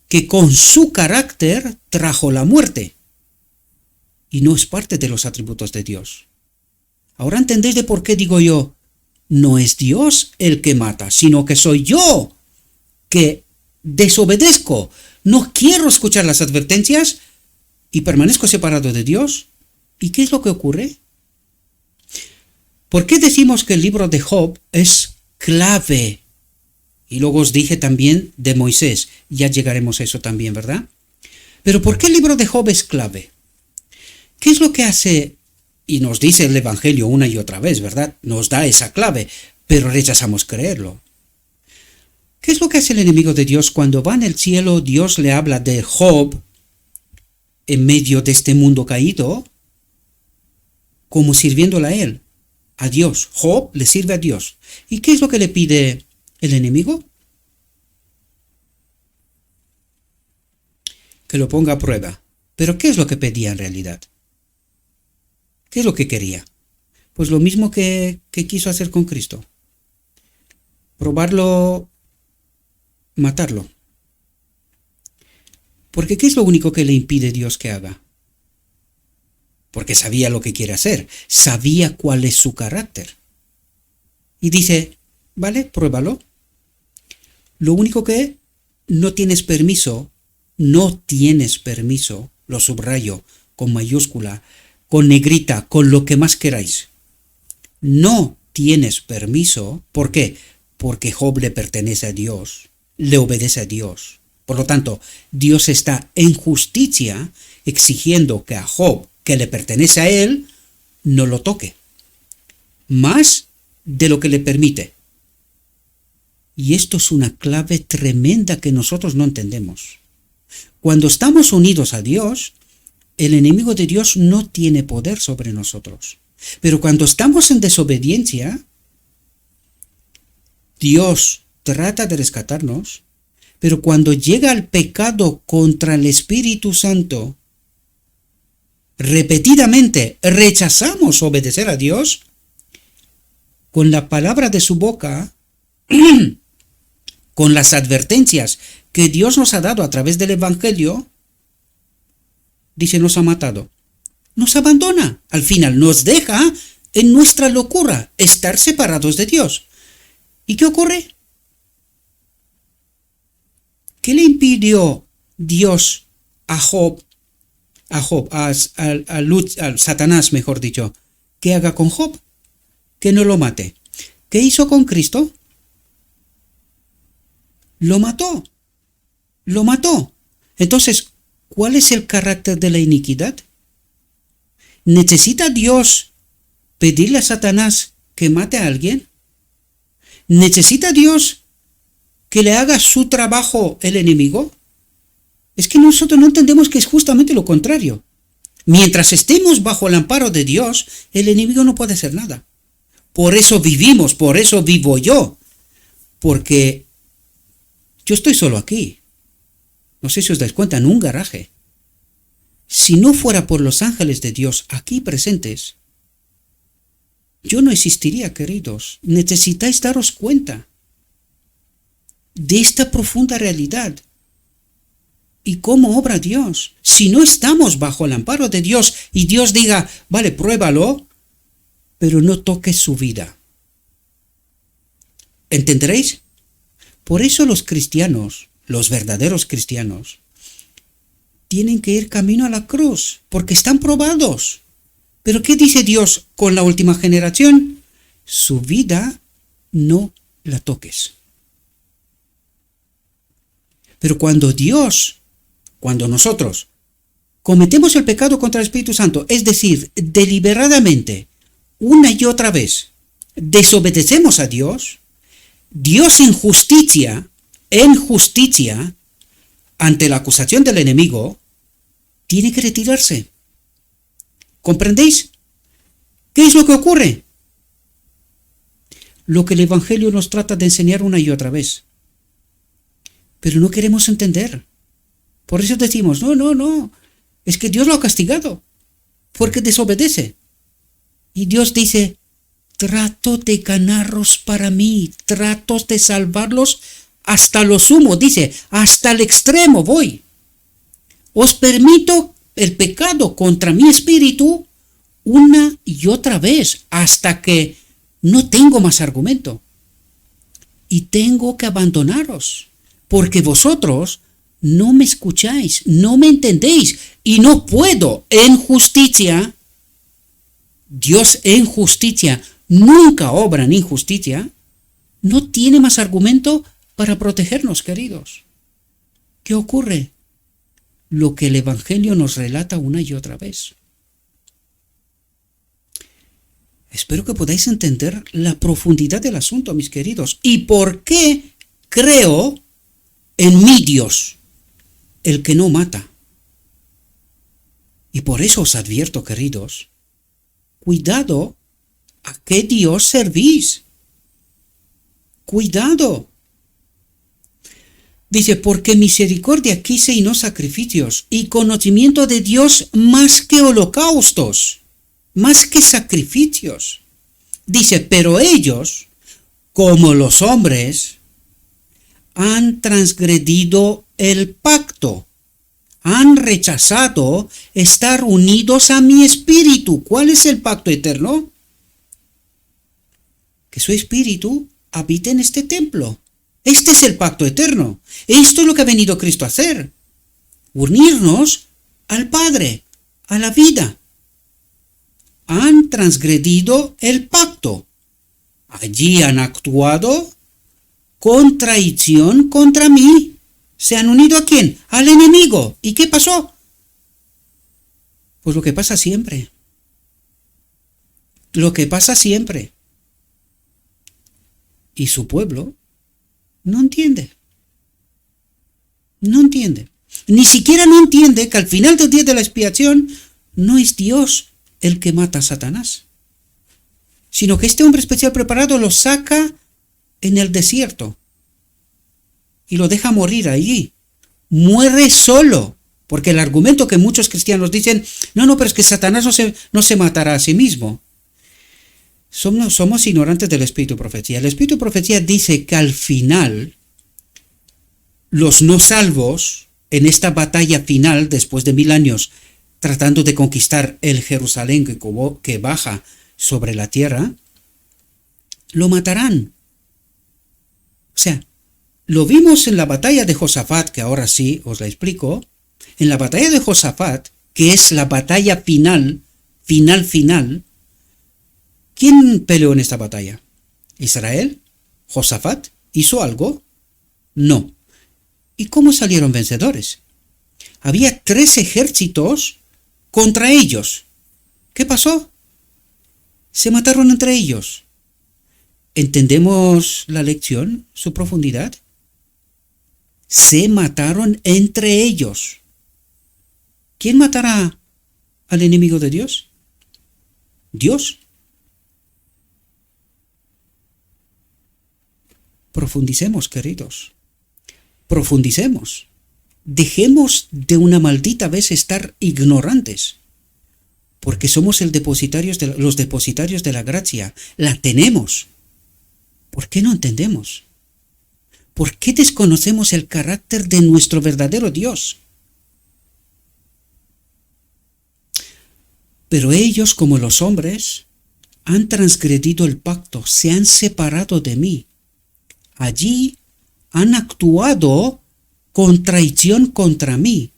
que con su carácter trajo la muerte y no es parte de los atributos de Dios. Ahora entendéis de por qué digo yo, no es Dios el que mata, sino que soy yo que desobedezco, no quiero escuchar las advertencias y permanezco separado de Dios. ¿Y qué es lo que ocurre? ¿Por qué decimos que el libro de Job es clave? Y luego os dije también de Moisés, ya llegaremos a eso también, ¿verdad? Pero ¿por qué el libro de Job es clave? ¿Qué es lo que hace? Y nos dice el Evangelio una y otra vez, ¿verdad? Nos da esa clave, pero rechazamos creerlo. ¿Qué es lo que hace el enemigo de Dios cuando va en el cielo? Dios le habla de Job en medio de este mundo caído, como sirviéndole a él, a Dios. Job le sirve a Dios. ¿Y qué es lo que le pide el enemigo? Que lo ponga a prueba. ¿Pero qué es lo que pedía en realidad? ¿Qué es lo que quería? Pues lo mismo que quiso hacer con Cristo. Probarlo, matarlo. Porque ¿qué es lo único que le impide Dios que haga? Porque sabía lo que quiere hacer, sabía cuál es su carácter. Y dice, vale, pruébalo. Lo único que no tienes permiso, lo subrayo con mayúscula, con negrita, con lo que más queráis. No tienes permiso. ¿Por qué? Porque Job le pertenece a Dios, le obedece a Dios. Por lo tanto, Dios está en justicia exigiendo que a Job, que le pertenece a él, no lo toque. Más de lo que le permite. Y esto es una clave tremenda que nosotros no entendemos. Cuando estamos unidos a Dios, el enemigo de Dios no tiene poder sobre nosotros. Pero cuando estamos en desobediencia, Dios trata de rescatarnos, pero cuando llega el pecado contra el Espíritu Santo, repetidamente rechazamos obedecer a Dios, con la palabra de su boca, con las advertencias que Dios nos ha dado a través del Evangelio, dice, nos ha matado, nos abandona, al final nos deja en nuestra locura, estar separados de Dios. ¿Y qué ocurre? ¿Qué le impidió Dios a Satanás, mejor dicho, que haga con Job? Que no lo mate. ¿Qué hizo con Cristo? Lo mató. Lo mató. Entonces, ¿cuál es el carácter de la iniquidad? ¿Necesita Dios pedirle a Satanás que mate a alguien? ¿Necesita Dios que le haga su trabajo el enemigo? Es que nosotros no entendemos que es justamente lo contrario. Mientras estemos bajo el amparo de Dios, el enemigo no puede hacer nada. Por eso vivimos, por eso vivo yo. Porque yo estoy solo aquí. No sé si os dais cuenta, en un garaje. Si no fuera por los ángeles de Dios aquí presentes, yo no existiría, queridos. Necesitáis daros cuenta de esta profunda realidad y cómo obra Dios. Si no estamos bajo el amparo de Dios y Dios diga, vale, pruébalo, pero no toques su vida. ¿Entenderéis? Por eso los cristianos, los verdaderos cristianos, tienen que ir camino a la cruz, porque están probados. Pero ¿qué dice Dios con la última generación? Su vida no la toques. Pero cuando nosotros cometemos el pecado contra el Espíritu Santo, es decir, deliberadamente, una y otra vez, desobedecemos a Dios, Dios en justicia, ante la acusación del enemigo, tiene que retirarse. ¿Comprendéis? ¿Qué es lo que ocurre? Lo que el Evangelio nos trata de enseñar una y otra vez. Pero no queremos entender. Por eso decimos, no, es que Dios lo ha castigado, porque desobedece. Y Dios dice, trato de ganarlos para mí, trato de salvarlos hasta lo sumo, dice, hasta el extremo voy. Os permito el pecado contra mi espíritu una y otra vez, hasta que no tengo más argumento. Y tengo que abandonaros, porque vosotros no me escucháis, no me entendéis, y no puedo en justicia. Dios en justicia nunca obra en injusticia. No tiene más argumento para protegernos, queridos. ¿Qué ocurre? Lo que el Evangelio nos relata una y otra vez. Espero que podáis entender la profundidad del asunto, mis queridos, y por qué creo en mi Dios, el que no mata. Y por eso os advierto, queridos, cuidado a qué Dios servís. Cuidado. Dice, porque misericordia quise y no sacrificios, y conocimiento de Dios más que holocaustos, más que sacrificios. Dice, pero ellos, como los hombres, han transgredido el pacto, han rechazado estar unidos a mi espíritu. ¿Cuál es el pacto eterno? Que su espíritu habite en este templo. Este es el pacto eterno. Esto es lo que ha venido Cristo a hacer. Unirnos al Padre, a la vida. Han transgredido el pacto. Allí han actuado con traición contra mí. ¿Se han unido a quién? Al enemigo. ¿Y qué pasó? Pues lo que pasa siempre. Lo que pasa siempre. Y su pueblo no entiende. No entiende. Ni siquiera no entiende que al final del día de la expiación no es Dios el que mata a Satanás, sino que este hombre especial preparado lo saca en el desierto y lo deja morir allí. Muere solo, porque el argumento que muchos cristianos dicen, no, pero es que Satanás no se matará a sí mismo. Somos ignorantes del espíritu de profecía. El espíritu de profecía dice que al final los no salvos, en esta batalla final, después de 1000 años, tratando de conquistar el Jerusalén que baja sobre la tierra, lo matarán. O sea, lo vimos en la batalla de Josafat, que ahora sí os la explico. En la batalla de Josafat, que es la batalla final, ¿quién peleó en esta batalla? ¿Israel? ¿Josafat? ¿Hizo algo? No. ¿Y cómo salieron vencedores? Había 3 ejércitos contra ellos. ¿Qué pasó? Se mataron entre ellos. ¿Entendemos la lección, su profundidad? Se mataron entre ellos. ¿Quién matará al enemigo de Dios? Dios. Profundicemos, queridos. Profundicemos. Dejemos de una maldita vez estar ignorantes, porque somos los depositarios de la gracia. La tenemos. ¿Por qué no entendemos? ¿Por qué desconocemos el carácter de nuestro verdadero Dios? Pero ellos, como los hombres, han transgredido el pacto, se han separado de mí. Allí han actuado con traición contra mí.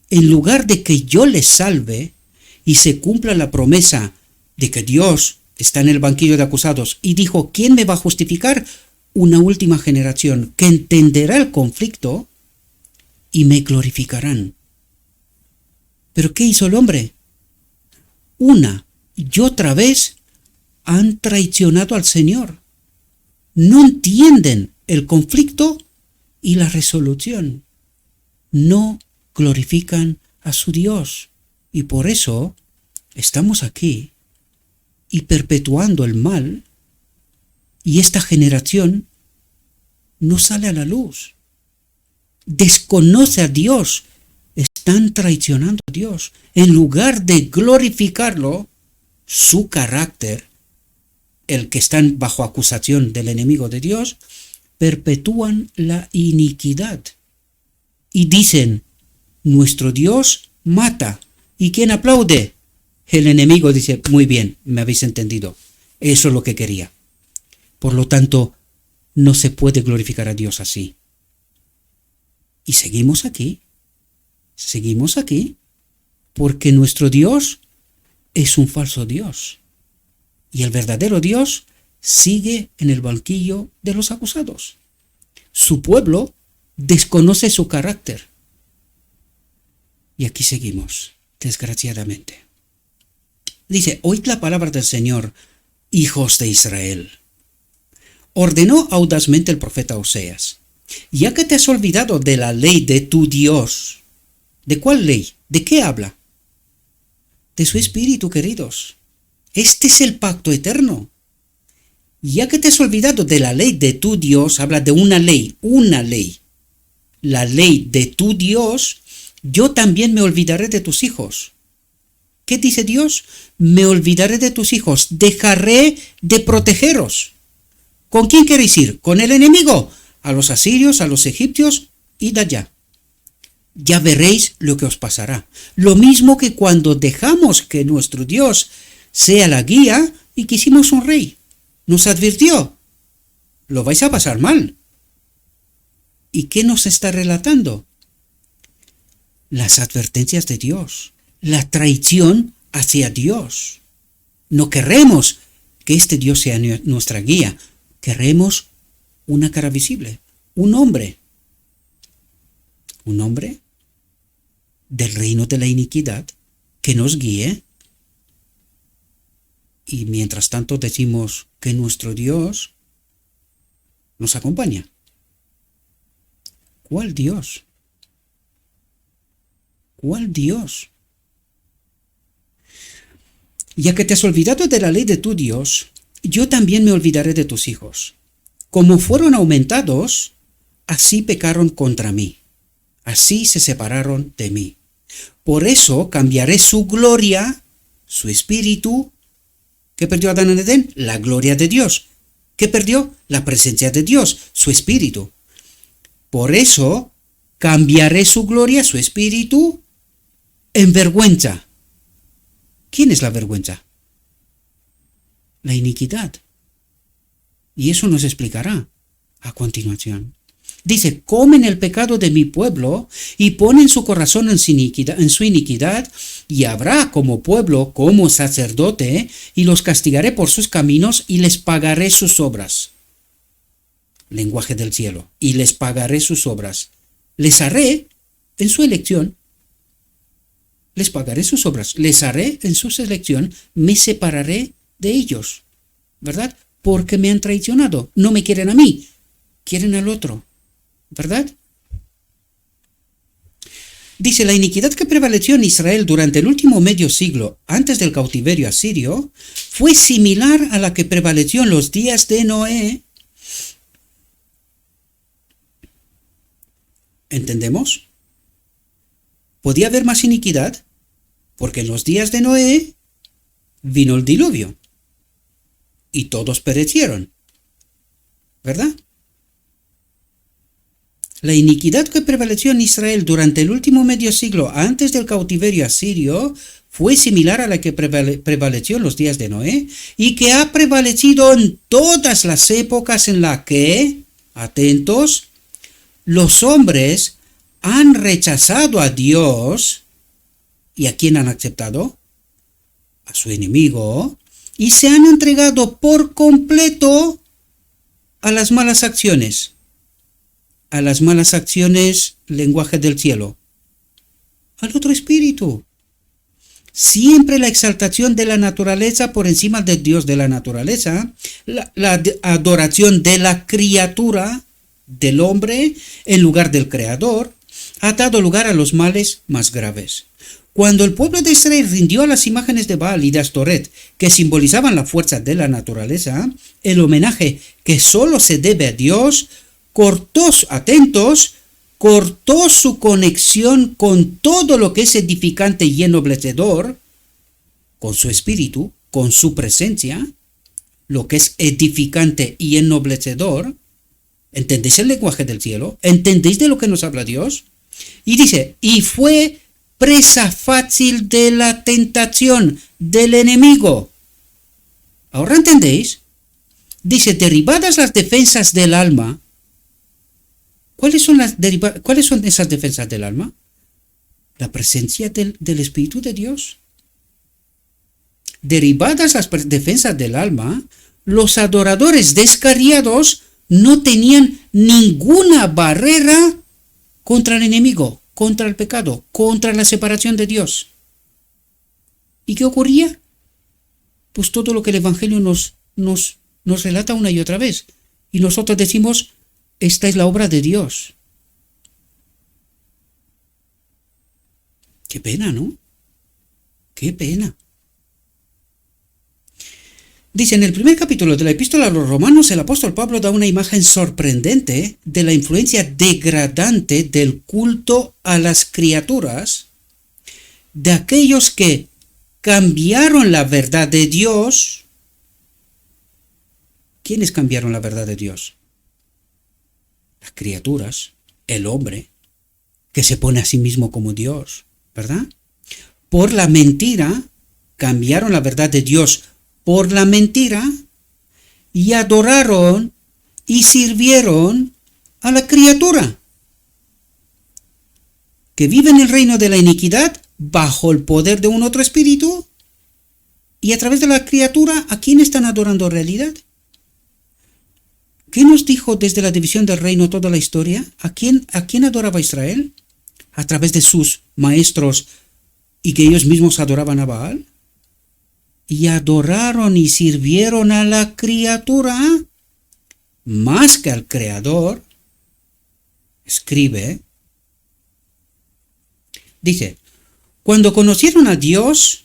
En lugar de que yo les salve y se cumpla la promesa de que Dios está en el banquillo de acusados y dijo, ¿quién me va a justificar? Una última generación que entenderá el conflicto y me glorificarán. ¿Pero qué hizo el hombre? Una y otra vez han traicionado al Señor. No entienden el conflicto y la resolución. No glorifican a su Dios. Y por eso estamos aquí y perpetuando el mal, y esta generación no sale a la luz. Desconoce a Dios. Están traicionando a Dios. En lugar de glorificarlo, su carácter, el que están bajo acusación del enemigo de Dios, perpetúan la iniquidad. Y dicen, nuestro Dios mata. ¿Y quién aplaude? El enemigo dice, muy bien, me habéis entendido. Eso es lo que quería. Por lo tanto, no se puede glorificar a Dios así. Y seguimos aquí, porque nuestro Dios es un falso Dios. Y el verdadero Dios sigue en el banquillo de los acusados. Su pueblo desconoce su carácter. Y aquí seguimos, desgraciadamente. Dice, oíd la palabra del Señor, hijos de Israel. Ordenó audazmente el profeta Oseas, ya que te has olvidado de la ley de tu Dios. ¿De cuál ley? ¿De qué habla? De su espíritu, queridos. Este es el pacto eterno. Ya que te has olvidado de la ley de tu Dios, habla de una ley. La ley de tu Dios, yo también me olvidaré de tus hijos. ¿Qué dice Dios? Me olvidaré de tus hijos, dejaré de protegeros. ¿Con quién queréis ir? ¿Con el enemigo? A los asirios, a los egipcios, id allá. Ya veréis lo que os pasará. Lo mismo que cuando dejamos que nuestro Dios sea la guía y quisimos un rey. Nos advirtió, lo vais a pasar mal. ¿Y qué nos está relatando? Las advertencias de Dios, la traición hacia Dios. No queremos que este Dios sea nuestra guía. Queremos una cara visible, un hombre del reino de la iniquidad que nos guíe. Y mientras tanto decimos que nuestro Dios nos acompaña. ¿Cuál Dios? ¿Cuál Dios? Ya que te has olvidado de la ley de tu Dios, yo también me olvidaré de tus hijos. Como fueron aumentados, así pecaron contra mí. Así se separaron de mí. Por eso cambiaré su gloria, su espíritu. ¿Qué perdió Adán en Edén? La gloria de Dios. ¿Qué perdió? La presencia de Dios, su espíritu. Por eso cambiaré su gloria, su espíritu, en vergüenza. ¿Quién es la vergüenza? la iniquidad. Y eso nos explicará a continuación. Dice, comen el pecado de mi pueblo y ponen su corazón en su iniquidad, y habrá como pueblo, como sacerdote, y los castigaré por sus caminos y les pagaré sus obras. Lenguaje del cielo. Y les pagaré sus obras. Les haré en su elección. Les pagaré sus obras. Les haré en su selección. Me separaré de ellos. ¿Verdad? Porque me han traicionado. No me quieren a mí. Quieren al otro. ¿Verdad? Dice, la iniquidad que prevaleció en Israel durante el último medio siglo antes del cautiverio asirio fue similar a la que prevaleció en los días de Noé. ¿Entendemos? ¿Podía haber más iniquidad? Porque en los días de Noé vino el diluvio y todos perecieron. ¿Verdad? La iniquidad que prevaleció en Israel durante el último medio siglo antes del cautiverio asirio fue similar a la que prevaleció en los días de Noé y que ha prevalecido en todas las épocas en las que, atentos, los hombres han rechazado a Dios. ¿Y a quién han aceptado? A su enemigo. Y se han entregado por completo a las malas acciones. A las malas acciones, lenguaje del cielo. Al otro espíritu. Siempre la exaltación de la naturaleza por encima del Dios de la naturaleza. La adoración de la criatura, del hombre, en lugar del creador, ha dado lugar a los males más graves. Cuando el pueblo de Israel rindió a las imágenes de Baal y de Astoret, que simbolizaban la fuerza de la naturaleza, el homenaje que solo se debe a Dios, cortó su conexión con todo lo que es edificante y ennoblecedor, con su espíritu, con su presencia, lo que es edificante y ennoblecedor. ¿Entendéis el lenguaje del cielo? ¿Entendéis de lo que nos habla Dios? Y dice, y fue presa fácil de la tentación del enemigo. ¿Ahora entendéis? Dice, derribadas las defensas del alma. ¿Cuáles son esas defensas del alma? La presencia del Espíritu de Dios. Derribadas las defensas del alma, los adoradores descarriados no tenían ninguna barrera contra el enemigo, contra el pecado, contra la separación de Dios. ¿Y qué ocurría? Pues todo lo que el Evangelio nos relata una y otra vez. Y nosotros decimos, esta es la obra de Dios. Qué pena, ¿no? Qué pena. Dice, en el primer capítulo de la Epístola a los Romanos, el apóstol Pablo da una imagen sorprendente de la influencia degradante del culto a las criaturas, de aquellos que cambiaron la verdad de Dios. ¿Quiénes cambiaron la verdad de Dios? Las criaturas, el hombre, que se pone a sí mismo como Dios, ¿verdad? Por la mentira, cambiaron la verdad de Dios por la mentira y adoraron y sirvieron a la criatura, que vive en el reino de la iniquidad bajo el poder de un otro espíritu, y a través de la criatura, ¿a quién están adorando en realidad? ¿Qué nos dijo desde la división del reino toda la historia? ¿A quién adoraba Israel? ¿A través de sus maestros y que ellos mismos adoraban a Baal? Y adoraron y sirvieron a la criatura más que al Creador. Escribe. Dice, cuando conocieron a Dios,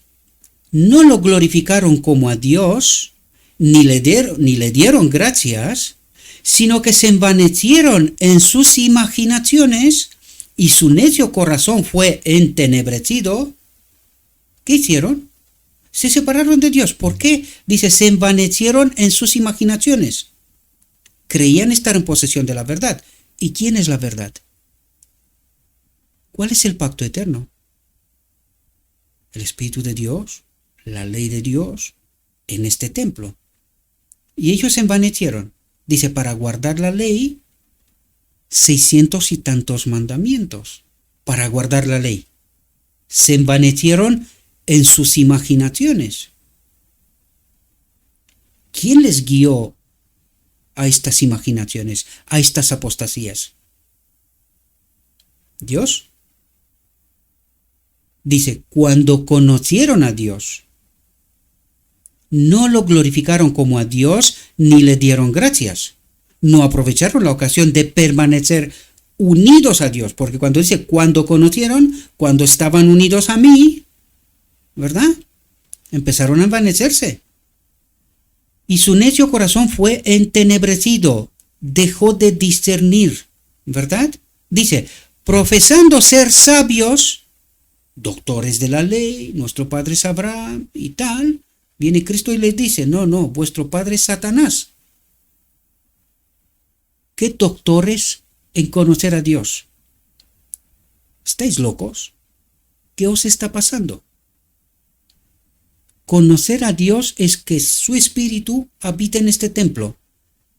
no lo glorificaron como a Dios, ni le dieron gracias, sino que se envanecieron en sus imaginaciones y su necio corazón fue entenebrecido. ¿Qué hicieron? Se separaron de Dios. ¿Por qué? Dice, se envanecieron en sus imaginaciones. Creían estar en posesión de la verdad. ¿Y quién es la verdad? ¿Cuál es el pacto eterno? El Espíritu de Dios, la ley de Dios, en este templo. Y ellos se envanecieron. Dice, para guardar la ley, 600 y tantos mandamientos. Para guardar la ley. Se envanecieron en sus imaginaciones. ¿Quién les guió a estas imaginaciones, a estas apostasías? Dios. Dice, cuando conocieron a Dios, no lo glorificaron como a Dios ni le dieron gracias. No aprovecharon la ocasión de permanecer unidos a Dios, porque cuando dice cuando conocieron, cuando estaban unidos a mí, ¿verdad? Empezaron a envanecerse. Y su necio corazón fue entenebrecido, dejó de discernir, ¿verdad? Dice, profesando ser sabios, doctores de la ley, nuestro padre es Abraham y tal, viene Cristo y les dice, no, vuestro padre es Satanás. ¿Qué doctores en conocer a Dios? ¿Estáis locos? ¿Qué os está pasando? Conocer a Dios es que su espíritu habita en este templo.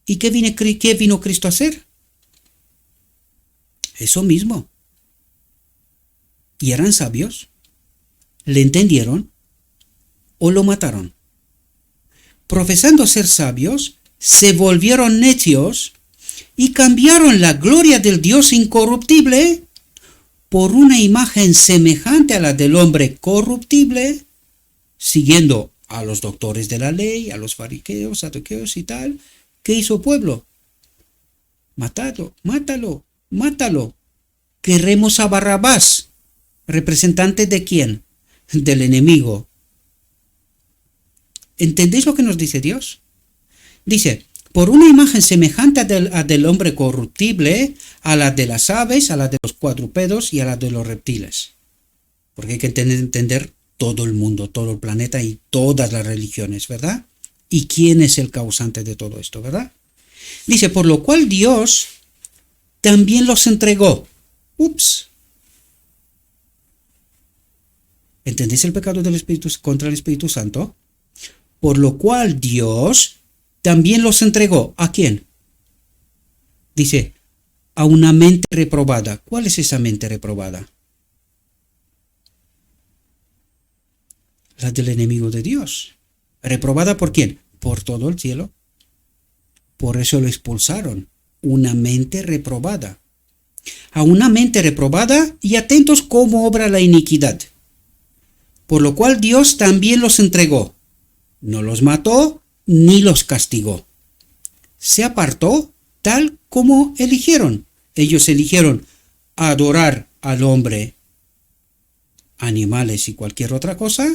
¿Y qué vino Cristo a hacer? Eso mismo. ¿Y eran sabios? ¿Le entendieron? ¿O lo mataron? Profesando ser sabios, se volvieron necios y cambiaron la gloria del Dios incorruptible por una imagen semejante a la del hombre corruptible, siguiendo a los doctores de la ley, a los fariseos, saduceos y tal. ¿Qué hizo el pueblo? Mátalo. Queremos a Barrabás. ¿Representante de quién? Del enemigo. ¿Entendéis lo que nos dice Dios? Dice, por una imagen semejante a del hombre corruptible, a la de las aves, a la de los cuadrúpedos y a la de los reptiles. Porque hay que entender todo el mundo, todo el planeta y todas las religiones, ¿verdad? ¿Y quién es el causante de todo esto, verdad? Dice, por lo cual Dios también los entregó. Ups. ¿Entendéis el pecado del Espíritu contra el Espíritu Santo? Por lo cual Dios también los entregó. ¿A quién? Dice, a una mente reprobada. ¿Cuál es esa mente reprobada? La del enemigo de Dios. ¿Reprobada por quién? Por todo el cielo. Por eso lo expulsaron. Una mente reprobada. A una mente reprobada y atentos cómo obra la iniquidad. Por lo cual Dios también los entregó. No los mató ni los castigó. Se apartó tal como eligieron. Ellos eligieron adorar al hombre, animales y cualquier otra cosa.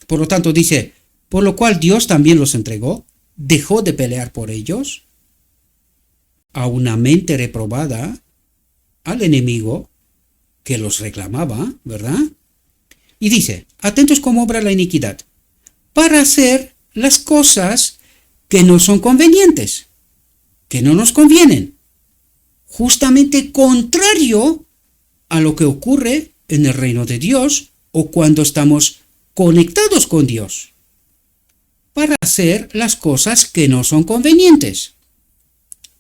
Por lo tanto dice, por lo cual Dios también los entregó, dejó de pelear por ellos, a una mente reprobada, al enemigo que los reclamaba, ¿verdad? Y dice, atentos cómo obra la iniquidad, para hacer las cosas que no son convenientes, que no nos convienen, justamente contrario a lo que ocurre en el reino de Dios o cuando estamos conectados con Dios, para hacer las cosas que no son convenientes.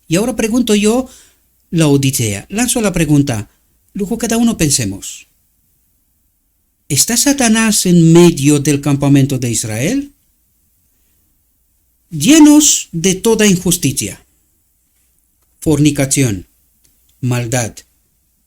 Y ahora pregunto yo la odisea, lanzo la pregunta, luego cada uno pensemos. ¿Está Satanás en medio del campamento de Israel? Llenos de toda injusticia, fornicación, maldad,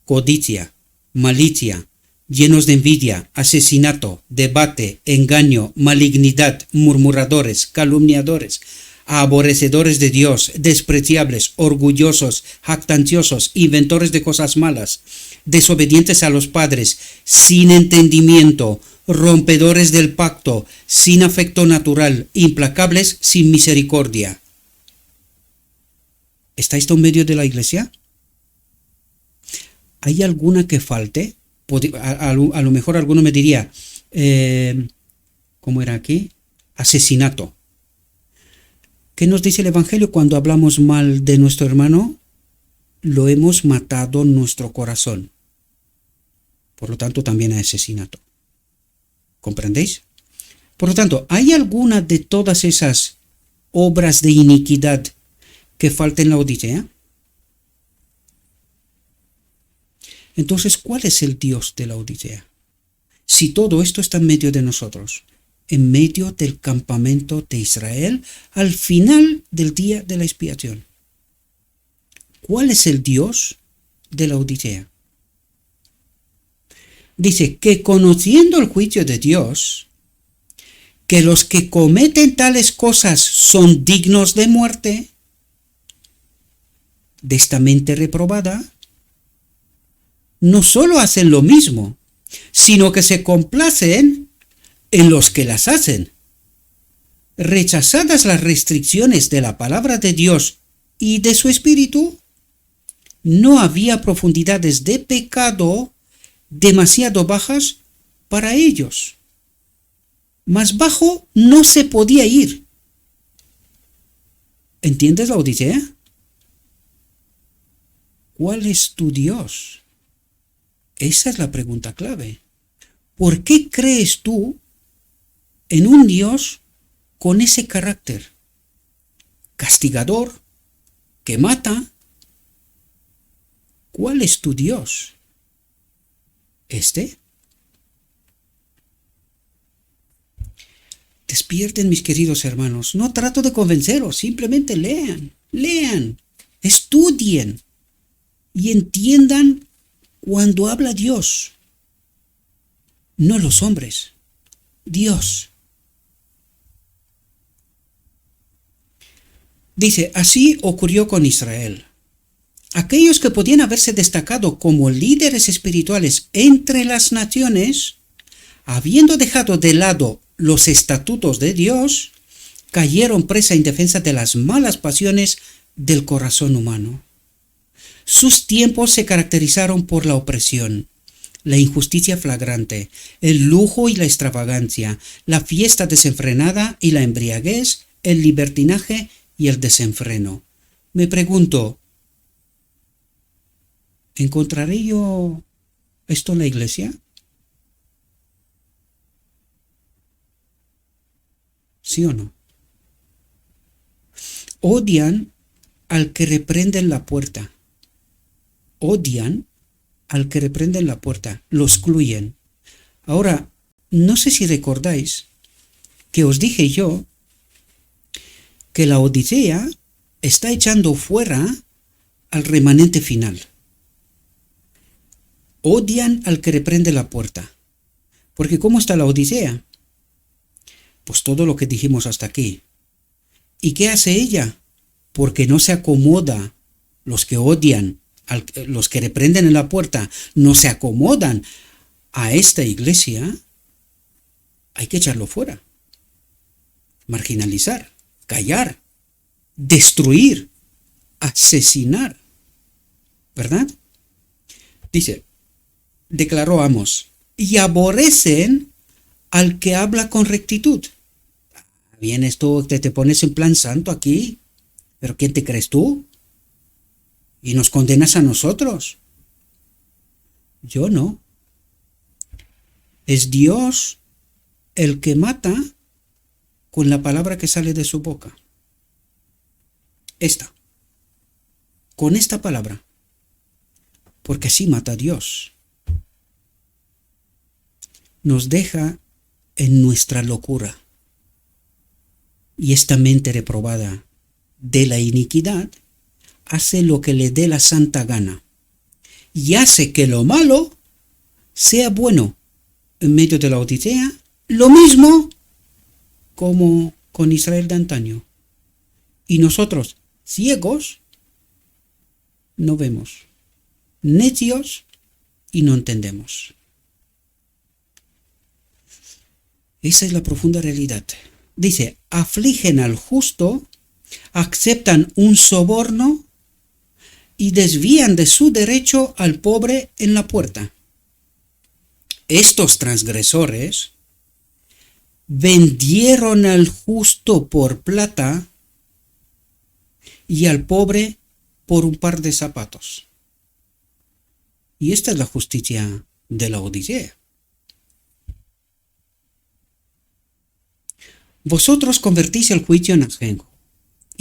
codicia, malicia, llenos de envidia, asesinato, debate, engaño, malignidad, murmuradores, calumniadores, aborrecedores de Dios, despreciables, orgullosos, jactanciosos, inventores de cosas malas, desobedientes a los padres, sin entendimiento, rompedores del pacto, sin afecto natural, implacables, sin misericordia. ¿Está esto en medio de la iglesia? ¿Hay alguna que falte? A lo mejor alguno me diría, ¿cómo era aquí? Asesinato. ¿Qué nos dice el Evangelio cuando hablamos mal de nuestro hermano? Lo hemos matado en nuestro corazón. Por lo tanto, también hay asesinato. ¿Comprendéis? Por lo tanto, ¿hay alguna de todas esas obras de iniquidad que falta en la Odisea? Entonces, ¿cuál es el Dios de la Odisea? Si todo esto está en medio de nosotros, en medio del campamento de Israel, al final del día de la expiación. ¿Cuál es el Dios de la Odisea? Dice que conociendo el juicio de Dios, que los que cometen tales cosas son dignos de muerte, de esta mente reprobada, no solo hacen lo mismo, sino que se complacen en los que las hacen. Rechazadas las restricciones de la palabra de Dios y de su espíritu, no había profundidades de pecado demasiado bajas para ellos. Más bajo no se podía ir. ¿Entiendes la Odisea? ¿Cuál es tu Dios? Esa es la pregunta clave. ¿Por qué crees tú en un Dios con ese carácter? Castigador, que mata. ¿Cuál es tu Dios? ¿Este? Despierten, mis queridos hermanos. No trato de convenceros, simplemente lean, estudien y entiendan cuando habla Dios. No los hombres, Dios. Dice, así ocurrió con Israel. Aquellos que podían haberse destacado como líderes espirituales entre las naciones, habiendo dejado de lado los estatutos de Dios, cayeron presa indefensa de las malas pasiones del corazón humano. Sus tiempos se caracterizaron por la opresión, la injusticia flagrante, el lujo y la extravagancia, la fiesta desenfrenada y la embriaguez, el libertinaje y el desenfreno. Me pregunto, ¿encontraré yo esto en la iglesia? ¿Sí o no? Odian al que reprende en la puerta. Odian al que reprende en la puerta. Lo excluyen. Ahora, no sé si recordáis que os dije yo que la Odisea está echando fuera al remanente final. Odian al que reprende la puerta. Porque ¿cómo está la Odisea? Pues todo lo que dijimos hasta aquí. ¿Y qué hace ella? Porque no se acomoda. Los que odian, los que reprenden en la puerta, no se acomodan a esta iglesia, hay que echarlo fuera. Marginalizar, callar, destruir, asesinar. ¿Verdad? Dice, declaró Amos, y aborrecen al que habla con rectitud. Vienes tú, te pones en plan santo aquí, pero ¿quién te crees tú? Y nos condenas a nosotros. Yo no. Es Dios el que mata con la palabra que sale de su boca. Con esta palabra. Porque así mata a Dios. Nos deja en nuestra locura. Y esta mente reprobada de la iniquidad hace lo que le dé la santa gana. Y hace que lo malo sea bueno. En medio de la Odisea, lo mismo como con Israel de antaño. Y nosotros, ciegos, no vemos. Necios y no entendemos. Esa es la profunda realidad. Dice, afligen al justo, aceptan un soborno y desvían de su derecho al pobre en la puerta. Estos transgresores vendieron al justo por plata y al pobre por un par de zapatos. Y esta es la justicia de la Odisea. Vosotros convertís el juicio en ajenjo,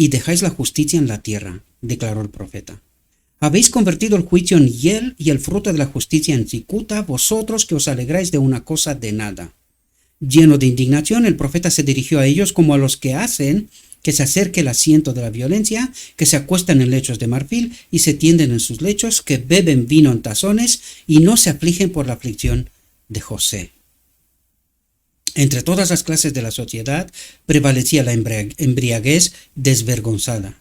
y dejáis la justicia en la tierra, declaró el profeta. Habéis convertido el juicio en hiel y el fruto de la justicia en cicuta, vosotros que os alegráis de una cosa de nada. Lleno de indignación, el profeta se dirigió a ellos como a los que hacen que se acerque el asiento de la violencia, que se acuestan en lechos de marfil y se tienden en sus lechos, que beben vino en tazones y no se afligen por la aflicción de José. Entre todas las clases de la sociedad prevalecía la embriaguez desvergonzada.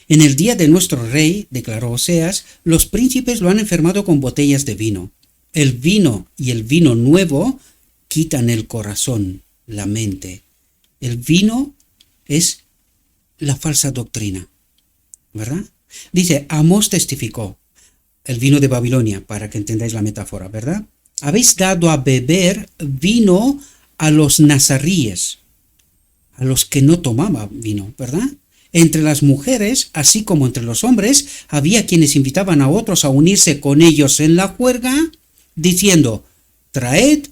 En el día de nuestro rey, declaró Oseas, los príncipes lo han enfermado con botellas de vino. El vino y el vino nuevo quitan el corazón, la mente. El vino es la falsa doctrina, ¿verdad? Dice, Amós testificó, el vino de Babilonia, para que entendáis la metáfora, ¿verdad? Habéis dado a beber vino a los nazaríes, a los que no tomaban vino, ¿verdad? Entre las mujeres, así como entre los hombres, había quienes invitaban a otros a unirse con ellos en la juerga, diciendo, traed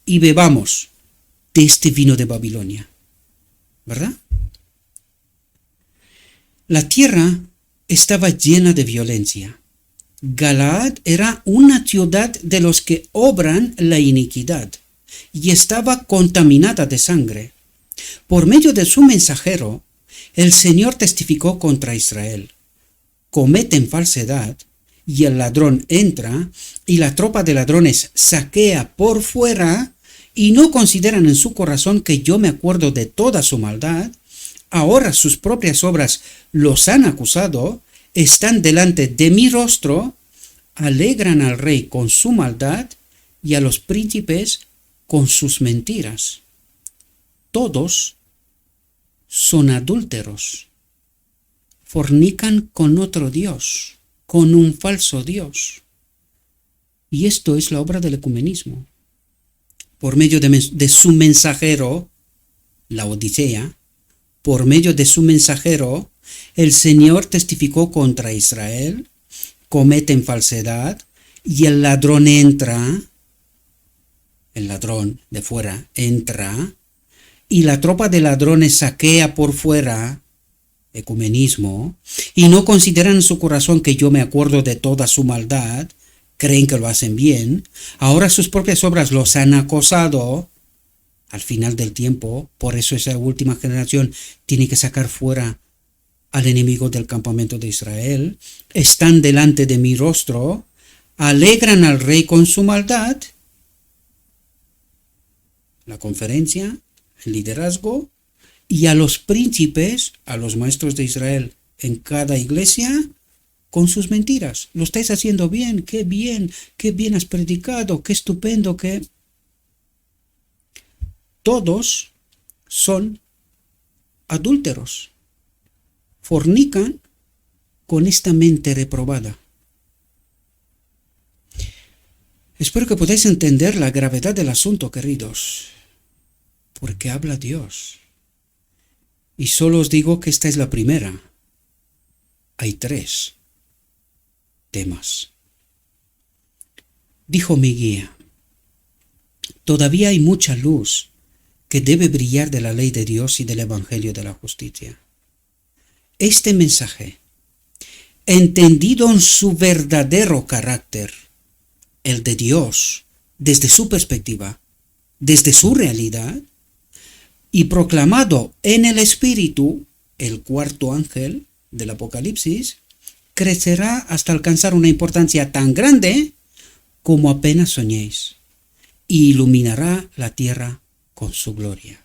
y bebamos de este vino de Babilonia, ¿verdad? La tierra estaba llena de violencia. Galaad era una ciudad de los que obran la iniquidad y estaba contaminada de sangre. Por medio de su mensajero, el Señor testificó contra Israel. Cometen falsedad y el ladrón entra y la tropa de ladrones saquea por fuera y no consideran en su corazón que yo me acuerdo de toda su maldad. Ahora sus propias obras los han acusado, están delante de mi rostro, alegran al rey con su maldad y a los príncipes con sus mentiras. Todos son adúlteros, fornican con otro Dios, con un falso Dios. Y esto es la obra del ecumenismo. Por medio de su mensajero, la Odisea, por medio de su mensajero, el Señor testificó contra Israel, cometen falsedad, y el ladrón entra, el ladrón de fuera entra, y la tropa de ladrones saquea por fuera, ecumenismo, y no consideran en su corazón que yo me acuerdo de toda su maldad, creen que lo hacen bien, ahora sus propias obras los han acosado. Al final del tiempo, por eso esa última generación tiene que sacar fuera al enemigo del campamento de Israel, están delante de mi rostro, alegran al rey con su maldad, la conferencia, el liderazgo, y a los príncipes, a los maestros de Israel en cada iglesia, con sus mentiras. Lo estáis haciendo bien, qué bien has predicado, qué estupendo, qué... Todos son adúlteros, fornican con esta mente reprobada. Espero que podáis entender la gravedad del asunto, queridos, porque habla Dios. Y solo os digo que esta es la primera. Hay 3 temas. Dijo mi guía, todavía hay mucha luz que debe brillar de la ley de Dios y del Evangelio de la justicia. Este mensaje, entendido en su verdadero carácter, el de Dios, desde su perspectiva, desde su realidad, y proclamado en el Espíritu, el 4º ángel del Apocalipsis, crecerá hasta alcanzar una importancia tan grande como apenas soñéis, y iluminará la tierra con su gloria.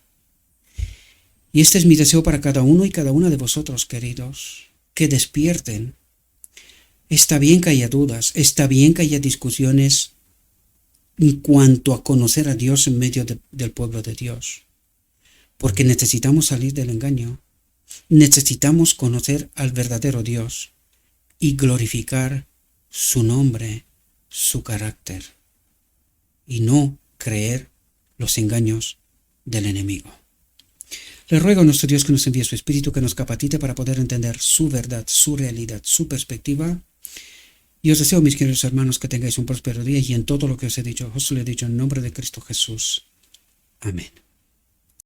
Y este es mi deseo para cada uno y cada una de vosotros, queridos, que despierten. Está bien que haya dudas, está bien que haya discusiones en cuanto a conocer a Dios en medio del pueblo de Dios, porque necesitamos salir del engaño, necesitamos conocer al verdadero Dios y glorificar su nombre, su carácter, y no creer los engaños del enemigo. Le ruego a nuestro Dios que nos envíe su Espíritu, que nos capacite para poder entender su verdad, su realidad, su perspectiva. Y os deseo, mis queridos hermanos, que tengáis un próspero día y en todo lo que os he dicho, os lo he dicho en nombre de Cristo Jesús. Amén.